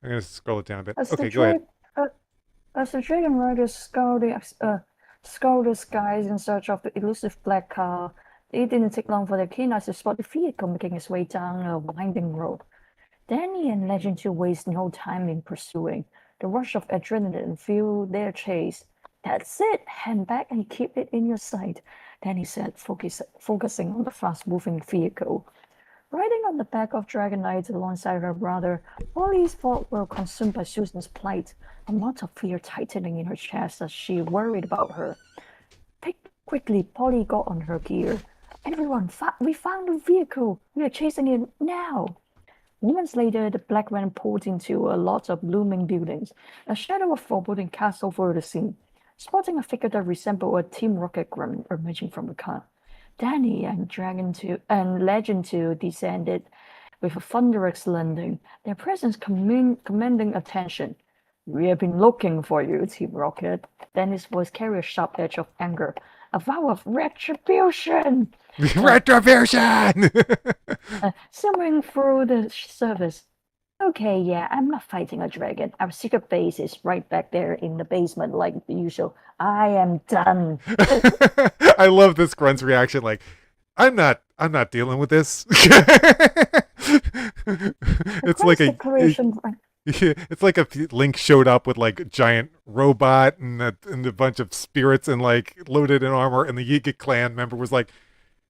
I'm gonna scroll it down a bit. As the Okay, go ahead. uh, as the dragon riders scoured the skies in search of the elusive black car, it didn't take long for their keen eyes to spot the vehicle making its way down a winding road. Danny and Legend 2 waste no time in pursuing. The rush of adrenaline fueled their chase. That's it! Hand back and keep it in your sight, Danny said, focusing on the fast-moving vehicle. Riding on the back of Dragon Knight alongside her brother, Polly's thoughts were consumed by Susan's plight, a knot of fear tightening in her chest as she worried about her. Quickly, Polly got on her gear. Everyone, we found the vehicle! We are chasing it now! Moments later, the black van pulled into a lot of looming buildings. A shadow of foreboding cast over the scene, spotting a figure that resembled a Team Rocket grunt emerging from the car. Danny and Legend 2 descended with a thunderous landing, their presence commanding attention. We have been looking for you, Team Rocket. Danny's voice carried a sharp edge of anger. A vow of retribution! Retribution! Simmering through the surface. Okay, yeah, I'm not fighting a dragon. Our secret base is right back there in the basement, like usual. I am done. I love this grunt's reaction. Like, I'm not dealing with this. It's like a. Declaration. It's like if Link showed up with like a giant robot and a bunch of spirits and like loaded in armor, and the Yiga clan member was like,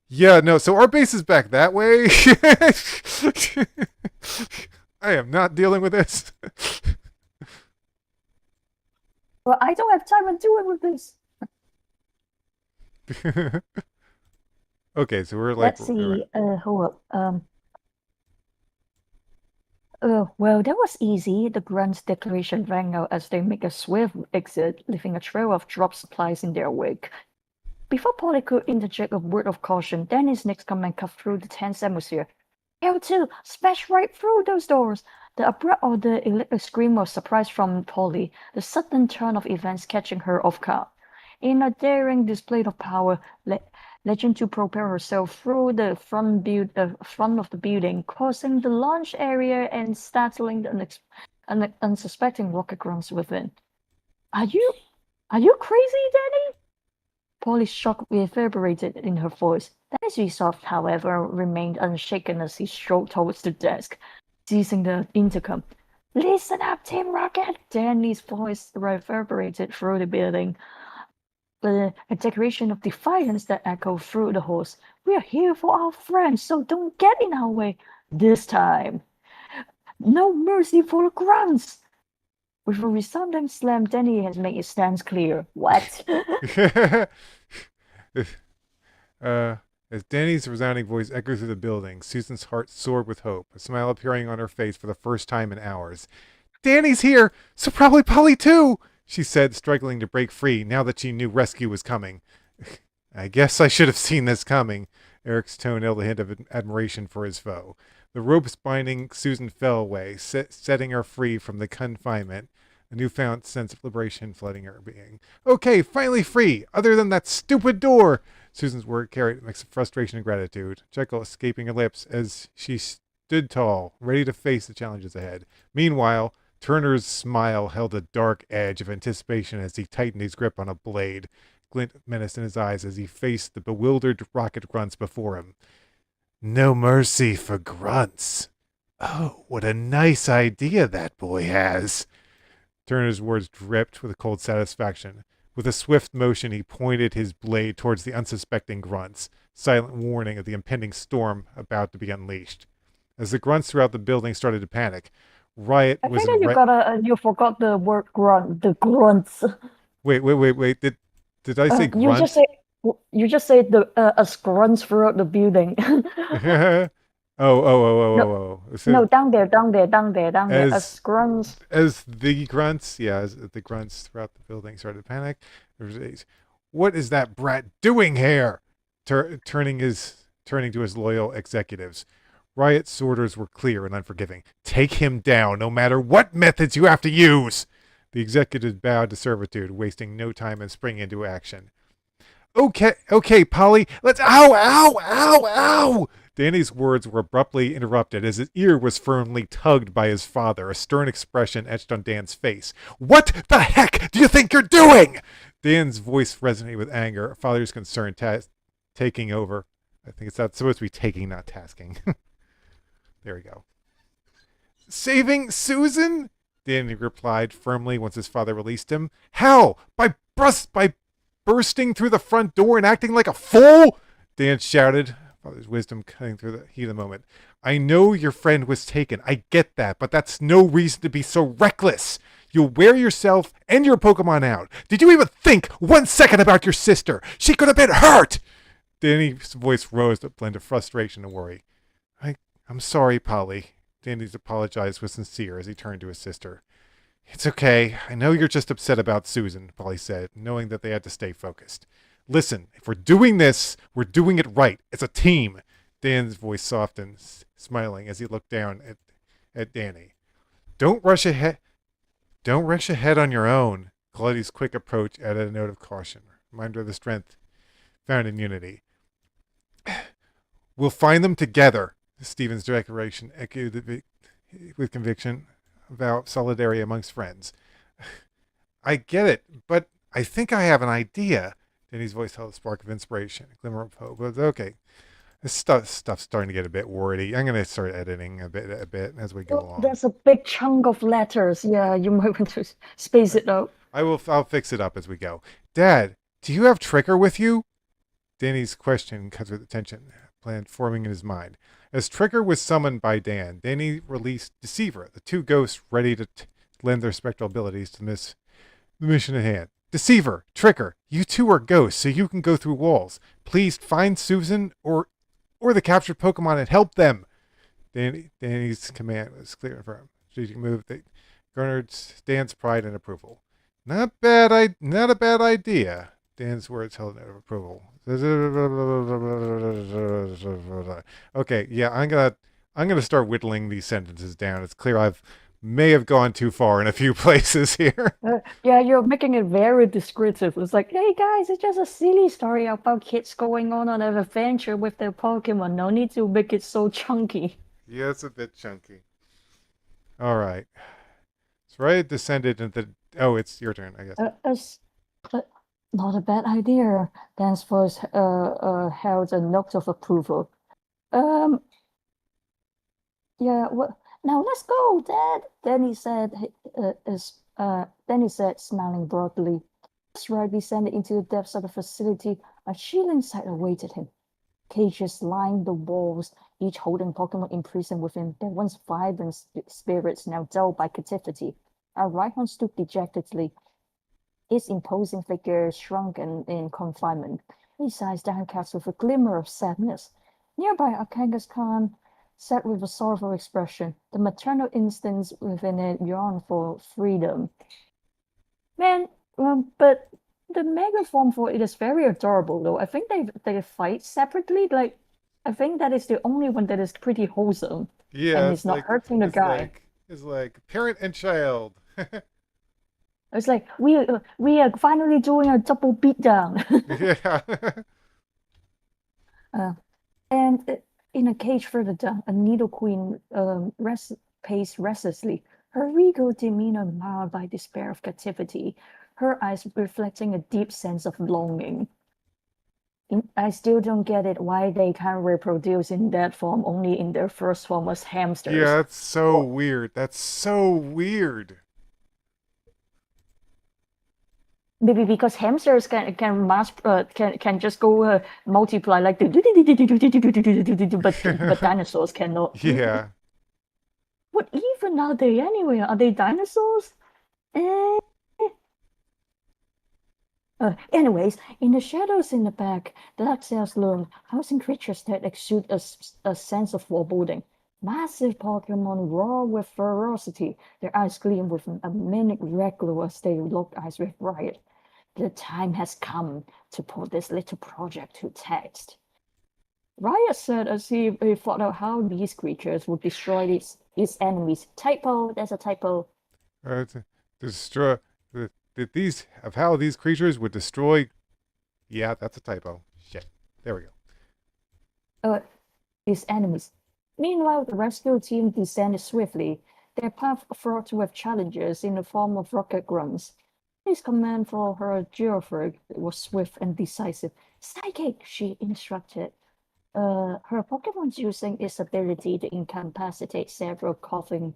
"Yeah, no, so our base is back that way." I am not dealing with this. Well, I don't have time to do it with this. Okay, so we're like, Let's see. Hold up. Well, that was easy. The grunt's declaration rang out as they make a swift exit, leaving a trail of dropped supplies in their wake. Before Polly could interject a word of caution, Danny's next command cut through the tense atmosphere. L2, smash right through those doors! The abrupt order elicted a scream of surprise from Polly, the sudden turn of events catching her off guard. In a daring display of power, Legend 2 propelled herself through the front of the building, crossing the launch area and startling the unsuspecting rocket grunts within. Are you crazy, Danny? Polly's shock reverberated in her voice. Danny's resolve, however, remained unshaken as he strode towards the desk, seizing the intercom. Listen up, Team Rocket! Danny's voice reverberated through the building, a declaration of defiance that echoed through the halls. We are here for our friends, so don't get in our way. This time, no mercy for the grunts! With a resounding slam, Danny has made his stance clear. What? As Danny's resounding voice echoed through the building, Susan's heart soared with hope, a smile appearing on her face for the first time in hours. Danny's here, so probably Polly too, she said, struggling to break free now that she knew rescue was coming. I guess I should have seen this coming. Eric's tone held a hint of admiration for his foe. The ropes binding Susan fell away, setting her free from the confinement, a newfound sense of liberation flooding her being. Okay, finally free, other than that stupid door! Susan's word carried a mix of frustration and gratitude, chuckle escaping her lips as she stood tall, ready to face the challenges ahead. Meanwhile, Turner's smile held a dark edge of anticipation as he tightened his grip on a blade. glint of menace in his eyes as he faced the bewildered rocket grunts before him. No mercy for grunts. Oh, what a nice idea that boy has. Turner's words dripped with a cold satisfaction. With a swift motion, he pointed his blade towards the unsuspecting grunts, silent warning of the impending storm about to be unleashed. As the grunts throughout the building started to panic, Riot I was think that in you forgot the word grunt, the grunts. Wait. Did I say You just grunt? say the as grunts throughout the building. No, So no, down there, down there, down there, down there, as as grunts. as the grunts, yeah, as the grunts throughout the building started to panic, what is that brat doing here? Turning to his loyal executives. Riot's orders were clear and unforgiving. Take him down, no matter what methods you have to use. The executives bowed to servitude, wasting no time in springing into action. Okay, Polly, let's. Ow! Danny's words were abruptly interrupted as his ear was firmly tugged by his father, a stern expression etched on Dan's face. What the heck do you think you're doing? Dan's voice resonated with anger, father's concern taking over. I think it's not supposed to be taking, not tasking. There we go. Saving Susan? Danny replied firmly once his father released him. How? By bursting through the front door and acting like a fool? Dan shouted, father's wisdom cutting through the heat of the moment. I know your friend was taken. I get that, but that's no reason to be so reckless. You'll wear yourself and your Pokemon out. Did you even think 1 second about your sister? She could have been hurt. Danny's voice rose to a blend of frustration and worry. I'm sorry, Polly. Danny's apologized was sincere as he turned to his sister. It's okay. I know you're just upset about Susan, Polly said, knowing that they had to stay focused. Listen, if we're doing this, we're doing it right. It's a team. Dan's voice softened, smiling as he looked down at Danny. Don't rush ahead on your own. Claudia's quick approach added a note of caution, reminder of the strength found in unity. We'll find them together. Stephen's declaration echoed with conviction about solidarity amongst friends. I get it, but I think I have an idea. Danny's voice held a spark of inspiration, a glimmer of hope. But okay, this stuff's starting to get a bit wordy. I'm going to start editing a bit as we go along. There's a big chunk of letters. Yeah, you might want to space it out. I'll fix it up as we go. Dad, do you have Trigger with you? Danny's question cut through the tension, plan forming in his mind. As Trigger was summoned by Dan, Danny released Deceiver, the two ghosts ready to lend their spectral abilities to the mission at hand. Deceiver, Trigger, you two are ghosts, so you can go through walls. Please find Susan or the captured Pokemon and help them. Danny's command was clear and firm. Strategic move that garnered Dan's pride and approval. Not a bad idea. Dan's words held a note of approval. Okay, yeah, I'm gonna start whittling these sentences down. It's clear I may have gone too far in a few places here. Yeah, you're making it very descriptive. It's like, hey guys, it's just a silly story about kids going on an adventure with their Pokemon. No need to make it so chunky. Yeah, it's a bit chunky. All right. So Riot descended into. Oh, it's your turn, I guess. Not a bad idea. Dan's voice held a note of approval. Um, yeah, what? Now let's go, Dad. Danny said, smiling broadly. As Ray descended into the depths of the facility, a chilling sight awaited him. Cages lined the walls, each holding Pokemon imprisoned within their once vibrant spirits now dulled by captivity. Our Rhyhorn stood dejectedly, its imposing figure shrunken in confinement, his eyes downcast with a glimmer of sadness. Nearby, a Kangaskhan sat with a sorrowful expression, the maternal instincts within it yawned for freedom. Man, but the mega form for it is very adorable, though. I think they fight separately. Like, I think that is the only one that is pretty wholesome. Yeah, and he's not hurting the guy. It's like parent and child. It's like we are finally doing a double beatdown. Yeah. And in a cage further down, a Nidoqueen paced restlessly, her regal demeanor marred by despair of captivity. her eyes reflecting a deep sense of longing. I still don't get it why they can't reproduce in that form, only in their first form as Yeah, hamsters. that's so Or weird. That's so weird. maybe because hamsters can just go multiply like the but dinosaurs cannot. Yeah. What even are they anyway? Are they dinosaurs? Eh. Anyways, in the shadows in the back, Dark Cells learn housing creatures that exude a sense of foreboding. Massive Pokemon roar with ferocity. Their eyes gleam with a manic regular as they lock eyes with riot. The time has come to put this little project to test. Riot said as he thought out how these creatures would destroy its enemies. Typo, there's a typo. To destroy these of how these creatures would destroy. Yeah, that's a typo. Shit. There we go. His enemies. Meanwhile, the rescue team descended swiftly, their path fraught with challenges in the form of rocket grunts. His command for her Geoffrey was swift and decisive. Psychic, she instructed. Her Pokemon using its ability to incapacitate several coughing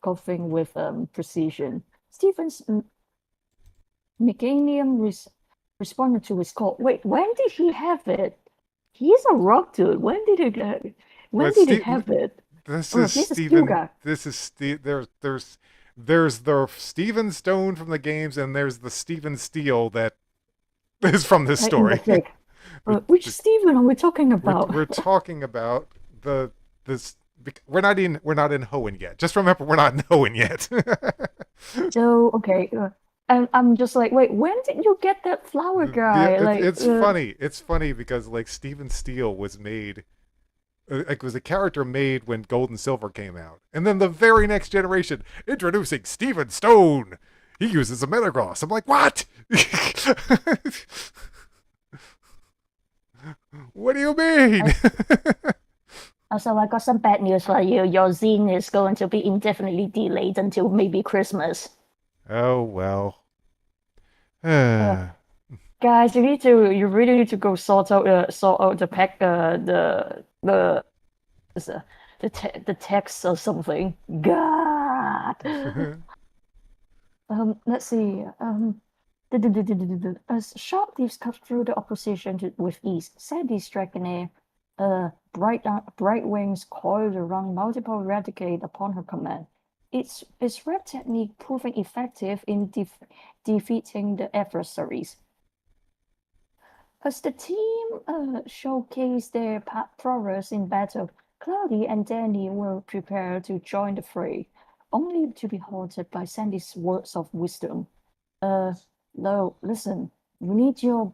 with precision. Stephen's Meganium responded to his call. Wait, when did he have it? He's a rock dude. When But did he Steve, have it? this Oh, is he's a steel Steven. guy. This is Steve. There's the Steven Stone from the games, and there's the Steven Steel that is from this In the story. flick. Which Stephen are we talking we're, about? we're talking about the this. We're not in Hoenn yet. Just remember, we're not in Hoenn yet. So okay, and I'm just like, wait, when did you get that flower guy? It's funny. It's funny because like Steven Steel was made. Like was a character made when Gold and Silver came out, and then the very next generation introducing Steven Stone. He uses a Metagross. I'm like, what? What do you mean? Also, I got some bad news for you. Your zine is going to be indefinitely delayed until maybe Christmas. Oh well. Guys, you really need to go sort out the pack the text or something. God. Let's see. As sharp leaves cut through the opposition with ease, Sandy's Dragonair, bright wings coiled around multiple Raticate upon her command. Its rep technique proving effective in defeating the adversaries. As the team showcased their prowess in battle, Cloudy and Danny were prepared to join the fray, only to be halted by Sandy's words of wisdom. No, listen, we need your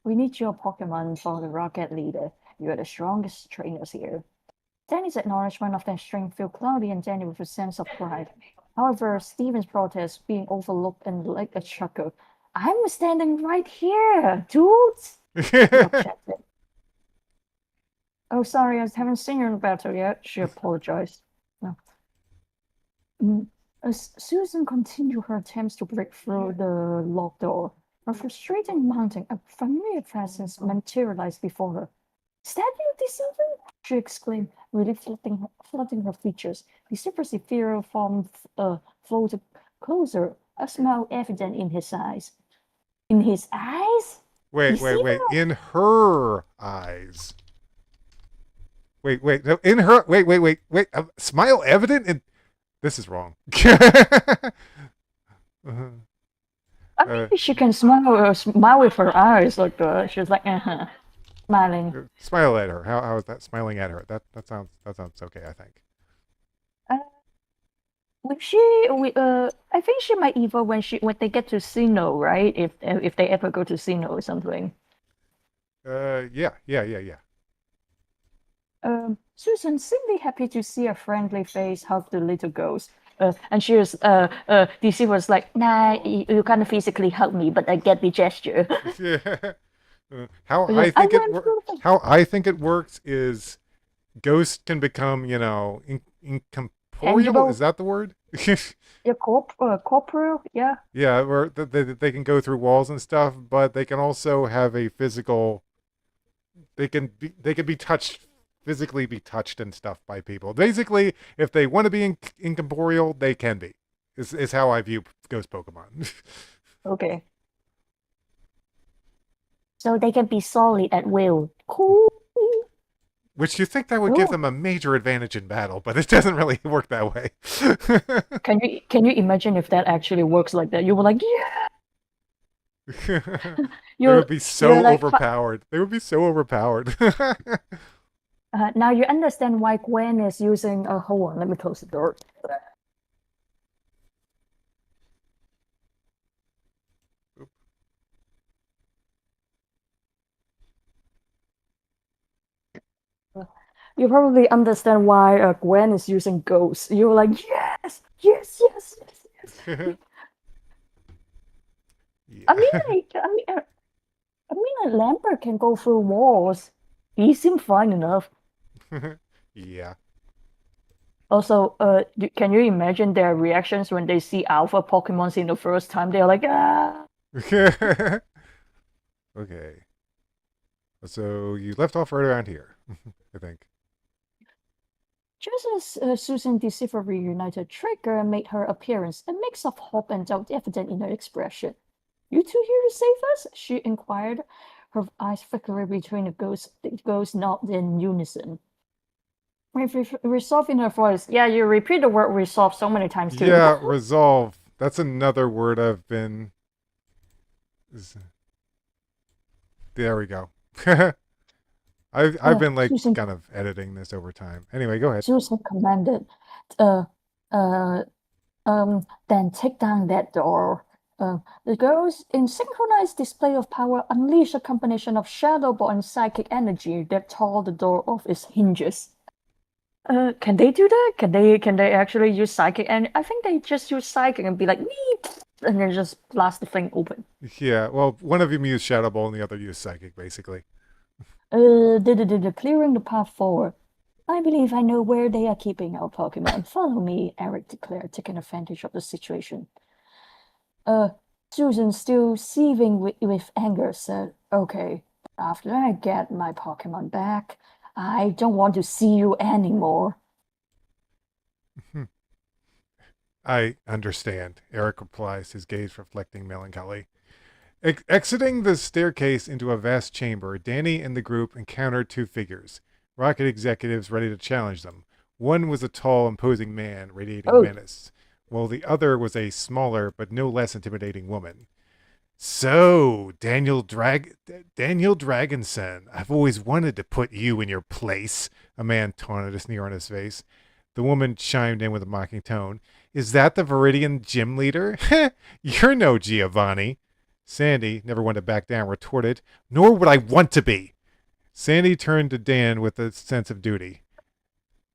Pokemon for the Rocket Leader. You are the strongest trainers here. Danny's acknowledgement of their strength filled Cloudy and Danny with a sense of pride. However, Steven's protest being overlooked and like a chuckle. I'm standing right here, dudes! Oh, sorry, I haven't seen you in battle yet. She apologized. No. As Susan continued her attempts to break through the locked door, a frustrating mounting, a familiar presence materialized before her. Is that you, Deceiver? She exclaimed, really flooding her features. The super ethereal form floated closer, a smile evident in his eyes. In his eyes? Wait. In her eyes. Wait. No, in her. Wait. Smile evident in. This is wrong. I mean, she can smile with her eyes, like she's like smiling. Smile at her. How is that smiling at her? That sounds okay. I think. I think she might even when they get to Sinnoh, right? If they ever go to Sinnoh or something. Yeah. Susan seemed happy to see a friendly face hug the little ghost. And she was DC was like, nah, you can't physically hug me, but I get the gesture. Yeah. How I think it works is Ghost can become, incorporeal. Tangible? Is that the word? Yeah, corporeal. Yeah. Yeah, where they can go through walls and stuff, but they can also have a physical. They can be touched, physically be touched and stuff by people. Basically, if they want to be incorporeal, they can be. Is how I view ghost Pokemon. Okay. So they can be solid at will. Cool. Which you think that would give Oh, them a major advantage in battle, but it doesn't really work that way. can you imagine if that actually works like that? You were like, yeah. They You would be you're so like, overpowered. They would be so overpowered. now you understand why Gwen is using. Hold on, let me close the door. You probably understand why Gwen is using ghosts. You were like, yes, yes, yes, yes, yes. I mean, Yeah. Lambert can go through walls. He seemed fine enough. Yeah. Also, can you imagine their reactions when they see alpha Pokemons in the first time? They're like, ah. Okay. So you left off right around here, I think. Just as Susan Deceiver reunited, Trigger made her appearance, a mix of hope and doubt evident in her expression. You two here to save us? She inquired, her eyes flickering between the ghosts nod in unison. With resolve in her voice. Yeah, you repeat the word resolve so many times too. Yeah, resolve. That's another word I've been. There we go. I've been like Susan kind of editing this over time. Anyway, go ahead. Susan commanded, uh, uh, then take down that door. The girls, in synchronized display of power, unleash a combination of shadow ball and psychic energy that tore the door off its hinges. Can they do that? Can they actually use psychic? And I think they just use psychic and be like, me, and then just blast the thing open. Yeah, well, one of them used Shadow Ball and the other used Psychic, basically. Clearing the path forward. I believe I know where they are keeping our Pokemon. Follow me, Eric declared, taking advantage of the situation. Uh, Susan, still seething with anger, said, okay, after I get my Pokemon back, I don't want to see you anymore. I understand, Eric replies, his gaze reflecting melancholy. Exiting the staircase into a vast chamber, Danny and the group encountered two figures, rocket executives ready to challenge them. One was a tall, imposing man, radiating Oh, menace, while the other was a smaller but no less intimidating woman. So, Daniel Dragonson, I've always wanted to put you in your place, a man taunted, a sneer on his face. The woman chimed in with a mocking tone. Is that the Viridian gym leader? You're no Giovanni. Sandy, never one to back down, retorted, Nor would I want to be. Sandy turned to Dan with a sense of duty.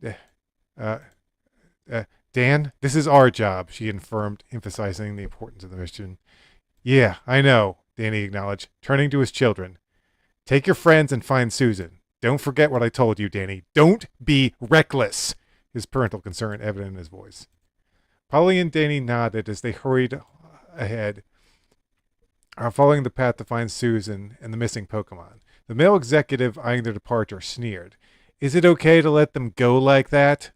Uh, uh, Dan, this is our job, she affirmed, emphasizing the importance of the mission. Yeah, I know, Danny acknowledged, turning to his children. Take your friends and find Susan. Don't forget what I told you, Danny. Don't be reckless, his parental concern evident in his voice. Polly and Danny nodded as they hurried ahead, following the path to find Susan and the missing Pokemon. The male executive, eyeing their departure, sneered. Is it okay to let them go like that?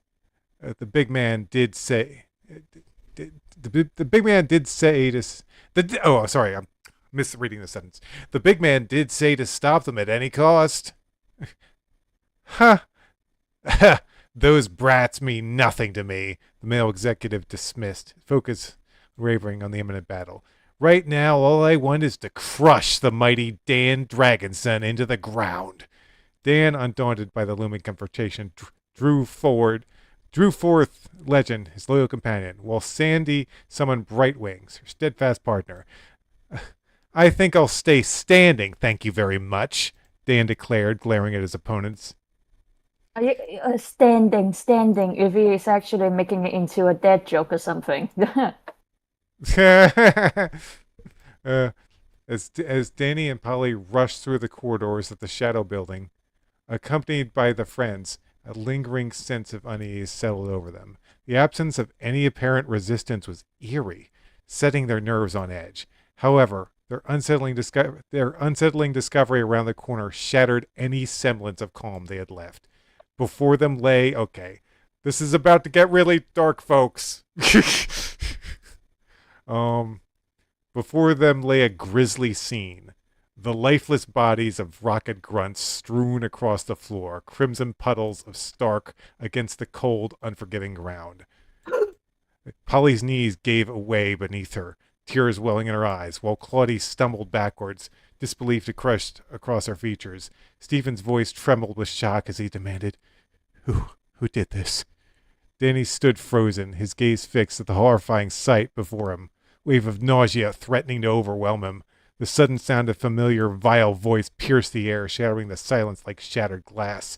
The big man did say. The big man did say to. Sorry, I'm misreading the sentence. The big man did say to stop them at any cost. Huh. Those brats mean nothing to me, the male executive dismissed, focus wavering on the imminent battle. Right now, all I want is to crush the mighty Dan Dragonson into the ground. Dan, undaunted by the looming confrontation, drew forth Legend, his loyal companion, while Sandy summoned Bright Wings, her steadfast partner. I think I'll stay standing, thank you very much, Dan declared, glaring at his opponents. Standing, if he is actually making it into a dead joke or something. uh, as Danny and Polly rushed through the corridors of the Shadow Building, accompanied by the friends, A lingering sense of unease settled over them. The absence of any apparent resistance was eerie, setting their nerves on edge. However, their unsettling discovery around the corner shattered any semblance of calm they had left. Before them lay, okay, this is about to get really dark, folks. um, Before them lay a grisly scene. The lifeless bodies of rocket grunts strewn across the floor, crimson puddles of stark against the cold, unforgiving ground. Polly's knees gave away beneath her, tears welling in her eyes, while Claudie stumbled backwards, disbelief crushed across her features. Stephen's voice trembled with shock as he demanded, Who did this? Danny stood frozen, his gaze fixed at the horrifying sight before him, wave of nausea threatening to overwhelm him. The sudden sound of familiar, vile voice pierced the air, shattering the silence like shattered glass.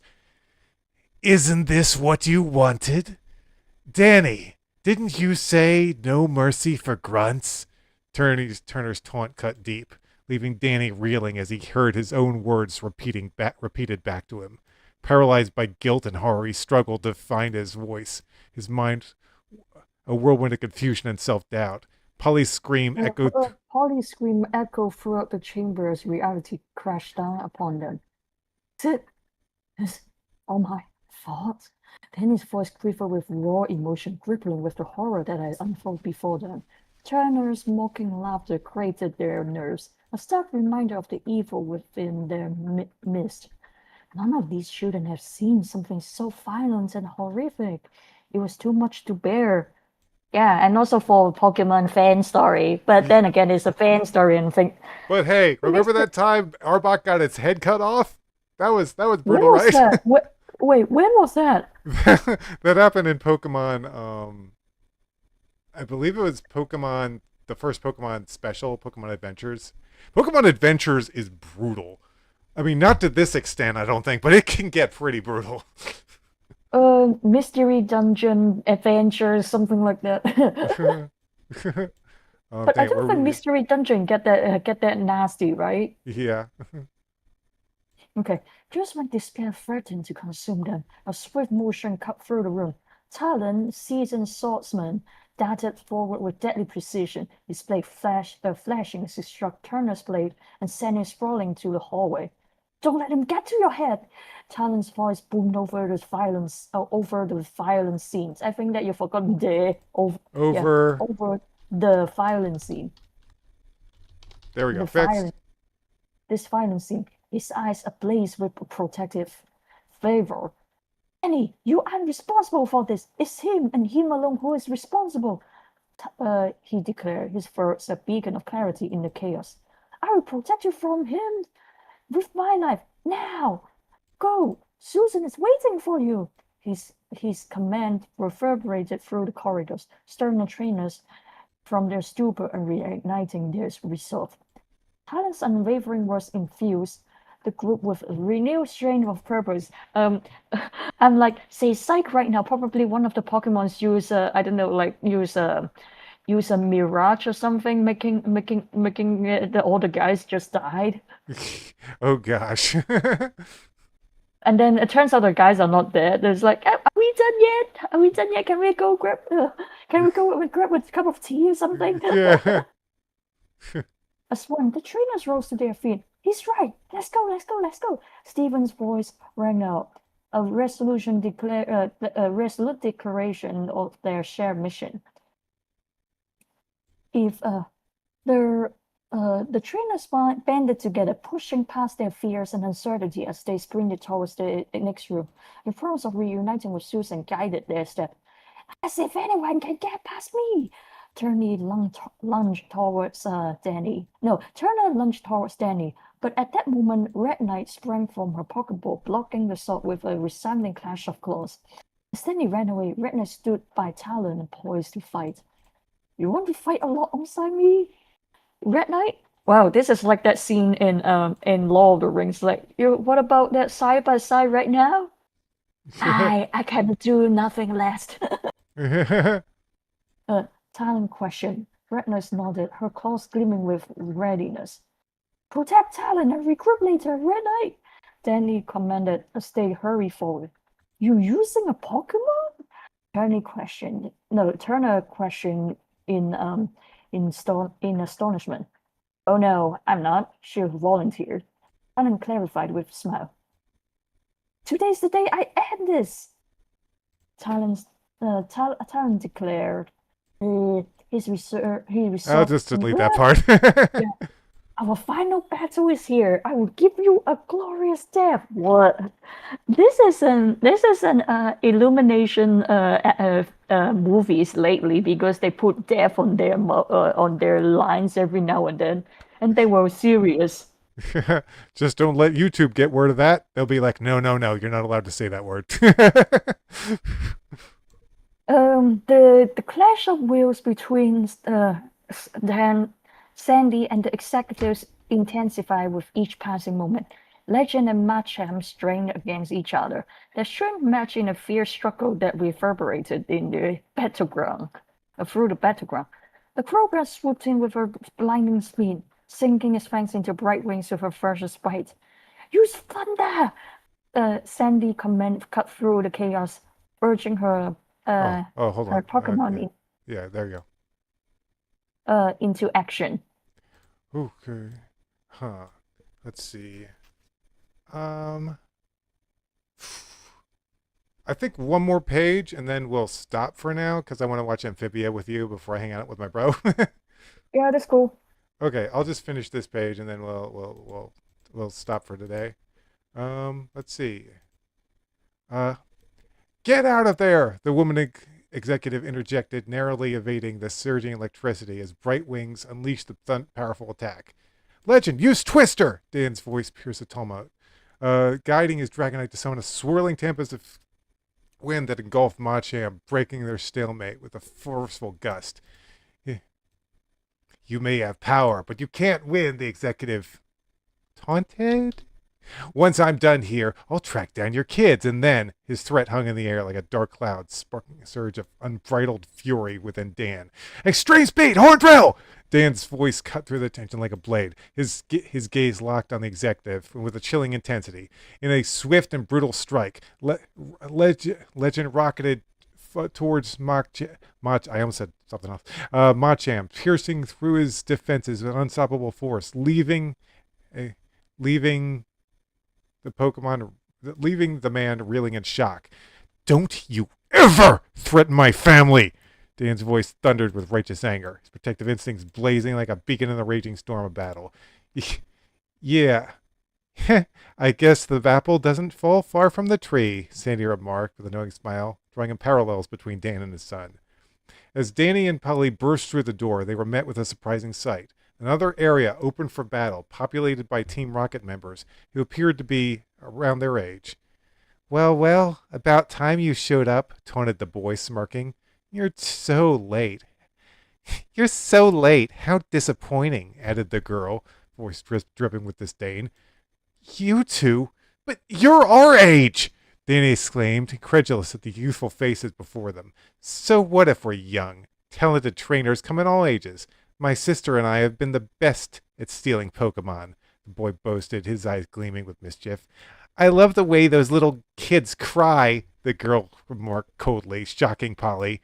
Isn't this what you wanted? Danny, didn't you say no mercy for grunts? Turner's taunt cut deep, leaving Danny reeling as he heard his own words repeated back to him. Paralyzed by guilt and horror, he struggled to find his voice, his mind a whirlwind of confusion and self-doubt. Polly's scream echoed... Polly's scream echoed throughout the chamber as reality crashed down upon them. Is all my fault? Danny's voice quivered with raw emotion, gripping with the horror that had unfolded before them. Turner's mocking laughter grated their nerves, a stark reminder of the evil within their midst. None of these children have seen something so violent and horrific. It was too much to bear. Yeah, and also for Pokemon fan story. But then again, it's a fan story and think. But hey, remember that time Arbok got its head cut off? That was brutal, When was right? that? Wait, when was that? That happened in Pokemon. I believe it was Pokemon, the first Pokemon special, Pokemon Adventures. Pokemon Adventures is brutal. I mean, not to this extent, I don't think, but it can get pretty brutal. Mystery Dungeon Adventures, something like that. But I don't think Mystery Dungeon get that nasty, right? Yeah. Okay, just when despair threatened to consume them, a swift motion cut through the room. Talon, seasoned swordsman, darted forward with deadly precision, his blade flashing as he struck Turner's blade and sent him sprawling to the hallway. Don't let him get to your head! Talon's voice boomed over the violent scenes. I think that you forgot over the violent scene. There we go. Fixed. This violent scene, his eyes ablaze with protective fervor. Danny, you aren't responsible for this. It's him and him alone who is responsible. He declared, his words a beacon of clarity in the chaos. I will protect you from him with my life. Now, go. Susan is waiting for you. His command reverberated through the corridors, stirring the trainers from their stupor and reigniting their resolve. Talon's unwavering words infused the group with a renewed strength of purpose. I'm like, say psych right now. Probably one of the Pokemons use I don't know, like use a mirage or something, making all the guys just died. Oh gosh. And then it turns out the guys are not dead. There's like, are we done yet? Are we done yet? Can we go grab? Can we go grab a cup of tea or something? Yeah. As one, the trainers rose to their feet. He's right. Let's go. Let's go. Let's go. Stephen's voice rang out, a resolute declaration of their shared mission. If the trainers banded together, pushing past their fears and uncertainty as they sprinted towards the next room. The promise of reuniting with Susan guided their step. As if anyone can get past me! Turner lunged towards Danny. No, Turner lunged towards Danny, but at that moment, Red Knight sprang from her pocketbook, blocking the sword with a resounding clash of claws. As Danny ran away, Red Knight stood by Talon and poised to fight. You want to fight a lot alongside me, Red Knight? Wow, this is like that scene in Lord of the Rings. Like, what about that side by side right now? I can do nothing less. Talon questioned. Red Knight nodded, her claws gleaming with readiness. Protect Talon and regroup later, Red Knight! Danny commanded as they hurried forward. You using a Pokemon? Turner questioned in astonishment. Oh no, I'm not. She volunteered. Alan clarified with a smile. Today's the day I end this. Talon declared. He I'll resolved. just delete that part. Yeah, our final battle is here. I will give you a glorious death. What? This is an Illumination movies lately because they put death on their lines every now and they were serious. Just don't let YouTube get word of that. They'll be like, no, no, no, you're not allowed to say that word. The clash of wills between Dan, Sandy, and the executives intensified with each passing moment. Legend and Machamp strained against each other. Their strength matched in a fierce struggle that reverberated in the battleground, through the battleground. The Crobat swooped in with her blinding speed, sinking his fangs into bright wings with her ferocious bite. Use thunder! Sandy command cut through the chaos, urging her Hold her on. Pokemon Yeah, there you into action. go. Okay. Huh. Let's see. Um, I think one more page and then we'll stop for now because I want to watch Amphibia with you before I hang out with my bro. Yeah, that's cool. Okay, I'll just finish this page and then we'll stop for today. Let's see. Uh, Get out of there! The woman executive interjected, narrowly evading the surging electricity as bright wings unleashed the powerful attack. Legend, use Twister! Dan's voice pierced the tumult, guiding his Dragonite to summon a swirling tempest of wind that engulfed Machamp, breaking their stalemate with a forceful gust. You may have power, but you can't win, the executive taunted. Once I'm done here, I'll track down your kids, and then his threat hung in the air like a dark cloud, sparking a surge of unbridled fury within Dan. Extreme speed, horn drill! Dan's voice cut through the tension like a blade, his gaze locked on the executive with a chilling intensity. In a swift and brutal strike, Legend rocketed towards I almost said something else. Machamp, piercing through his defenses with unstoppable force, leaving the Pokemon, leaving the man reeling in shock. Don't you ever threaten my family! Dan's voice thundered with righteous anger, his protective instincts blazing like a beacon in the raging storm of battle. Yeah. I guess the apple doesn't fall far from the tree, Sandy remarked with a knowing smile, drawing in parallels between Dan and his son. As Danny and Polly burst through the door, they were met with a surprising sight. Another area opened for battle, populated by Team Rocket members who appeared to be around their age. Well, well, about time you showed up, taunted the boy, smirking. You're so late. You're so late. How disappointing, added the girl, voice dripping with disdain. You two? But you're our age! Danny exclaimed, incredulous at the youthful faces before them. So what if we're young? Talented trainers come in all ages. My sister and I have been the best at stealing Pokemon, the boy boasted, his eyes gleaming with mischief. I love the way those little kids cry, the girl remarked coldly, shocking Polly.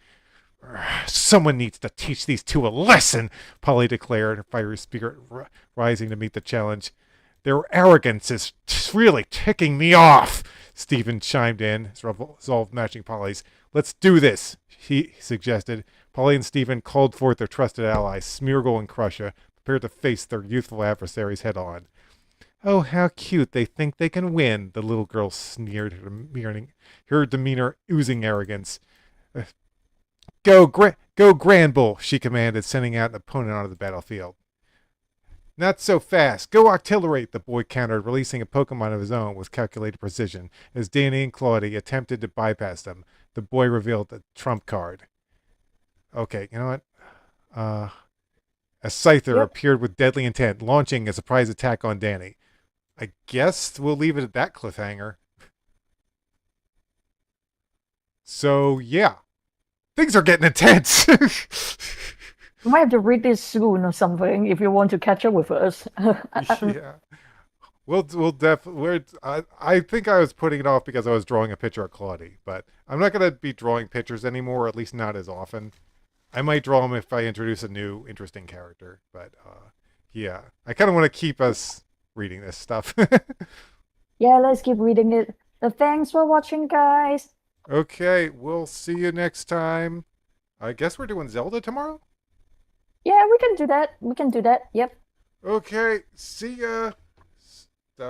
Someone needs to teach these two a lesson, Polly declared, her fiery spirit rising to meet the challenge. Their arrogance is really ticking me off, Stephen chimed in, his resolve matching Polly's. Let's do this, he suggested. Polly and Stephen called forth their trusted allies, Smeargle and Crusher, prepared to face their youthful adversaries head on. Oh, how cute. They think they can win, the little girl sneered, her demeanor oozing arrogance. Go Granbull, she commanded, sending out an opponent onto the battlefield. Not so fast. Go Octillery, the boy countered, releasing a Pokemon of his own with calculated precision. As Danny and Claudia attempted to bypass them, the boy revealed the trump card. Okay, you know what? A Scyther appeared with deadly intent, launching a surprise attack on Danny. I guess we'll leave it at that cliffhanger. So, yeah. Things are getting intense! You might have to read this soon or something if you want to catch up with us. Yeah. we'll definitely. I think I was putting it off because I was drawing a picture of Claudie, but I'm not gonna be drawing pictures anymore. At least not as often. I might draw them if I introduce a new interesting character, but yeah, I kind of want to keep us reading this stuff. Yeah, let's keep reading it. Thanks for watching, guys. Okay, we'll see you next time. I guess we're doing Zelda tomorrow? Yeah, we can do that. We can do that. Yep. Okay, see ya.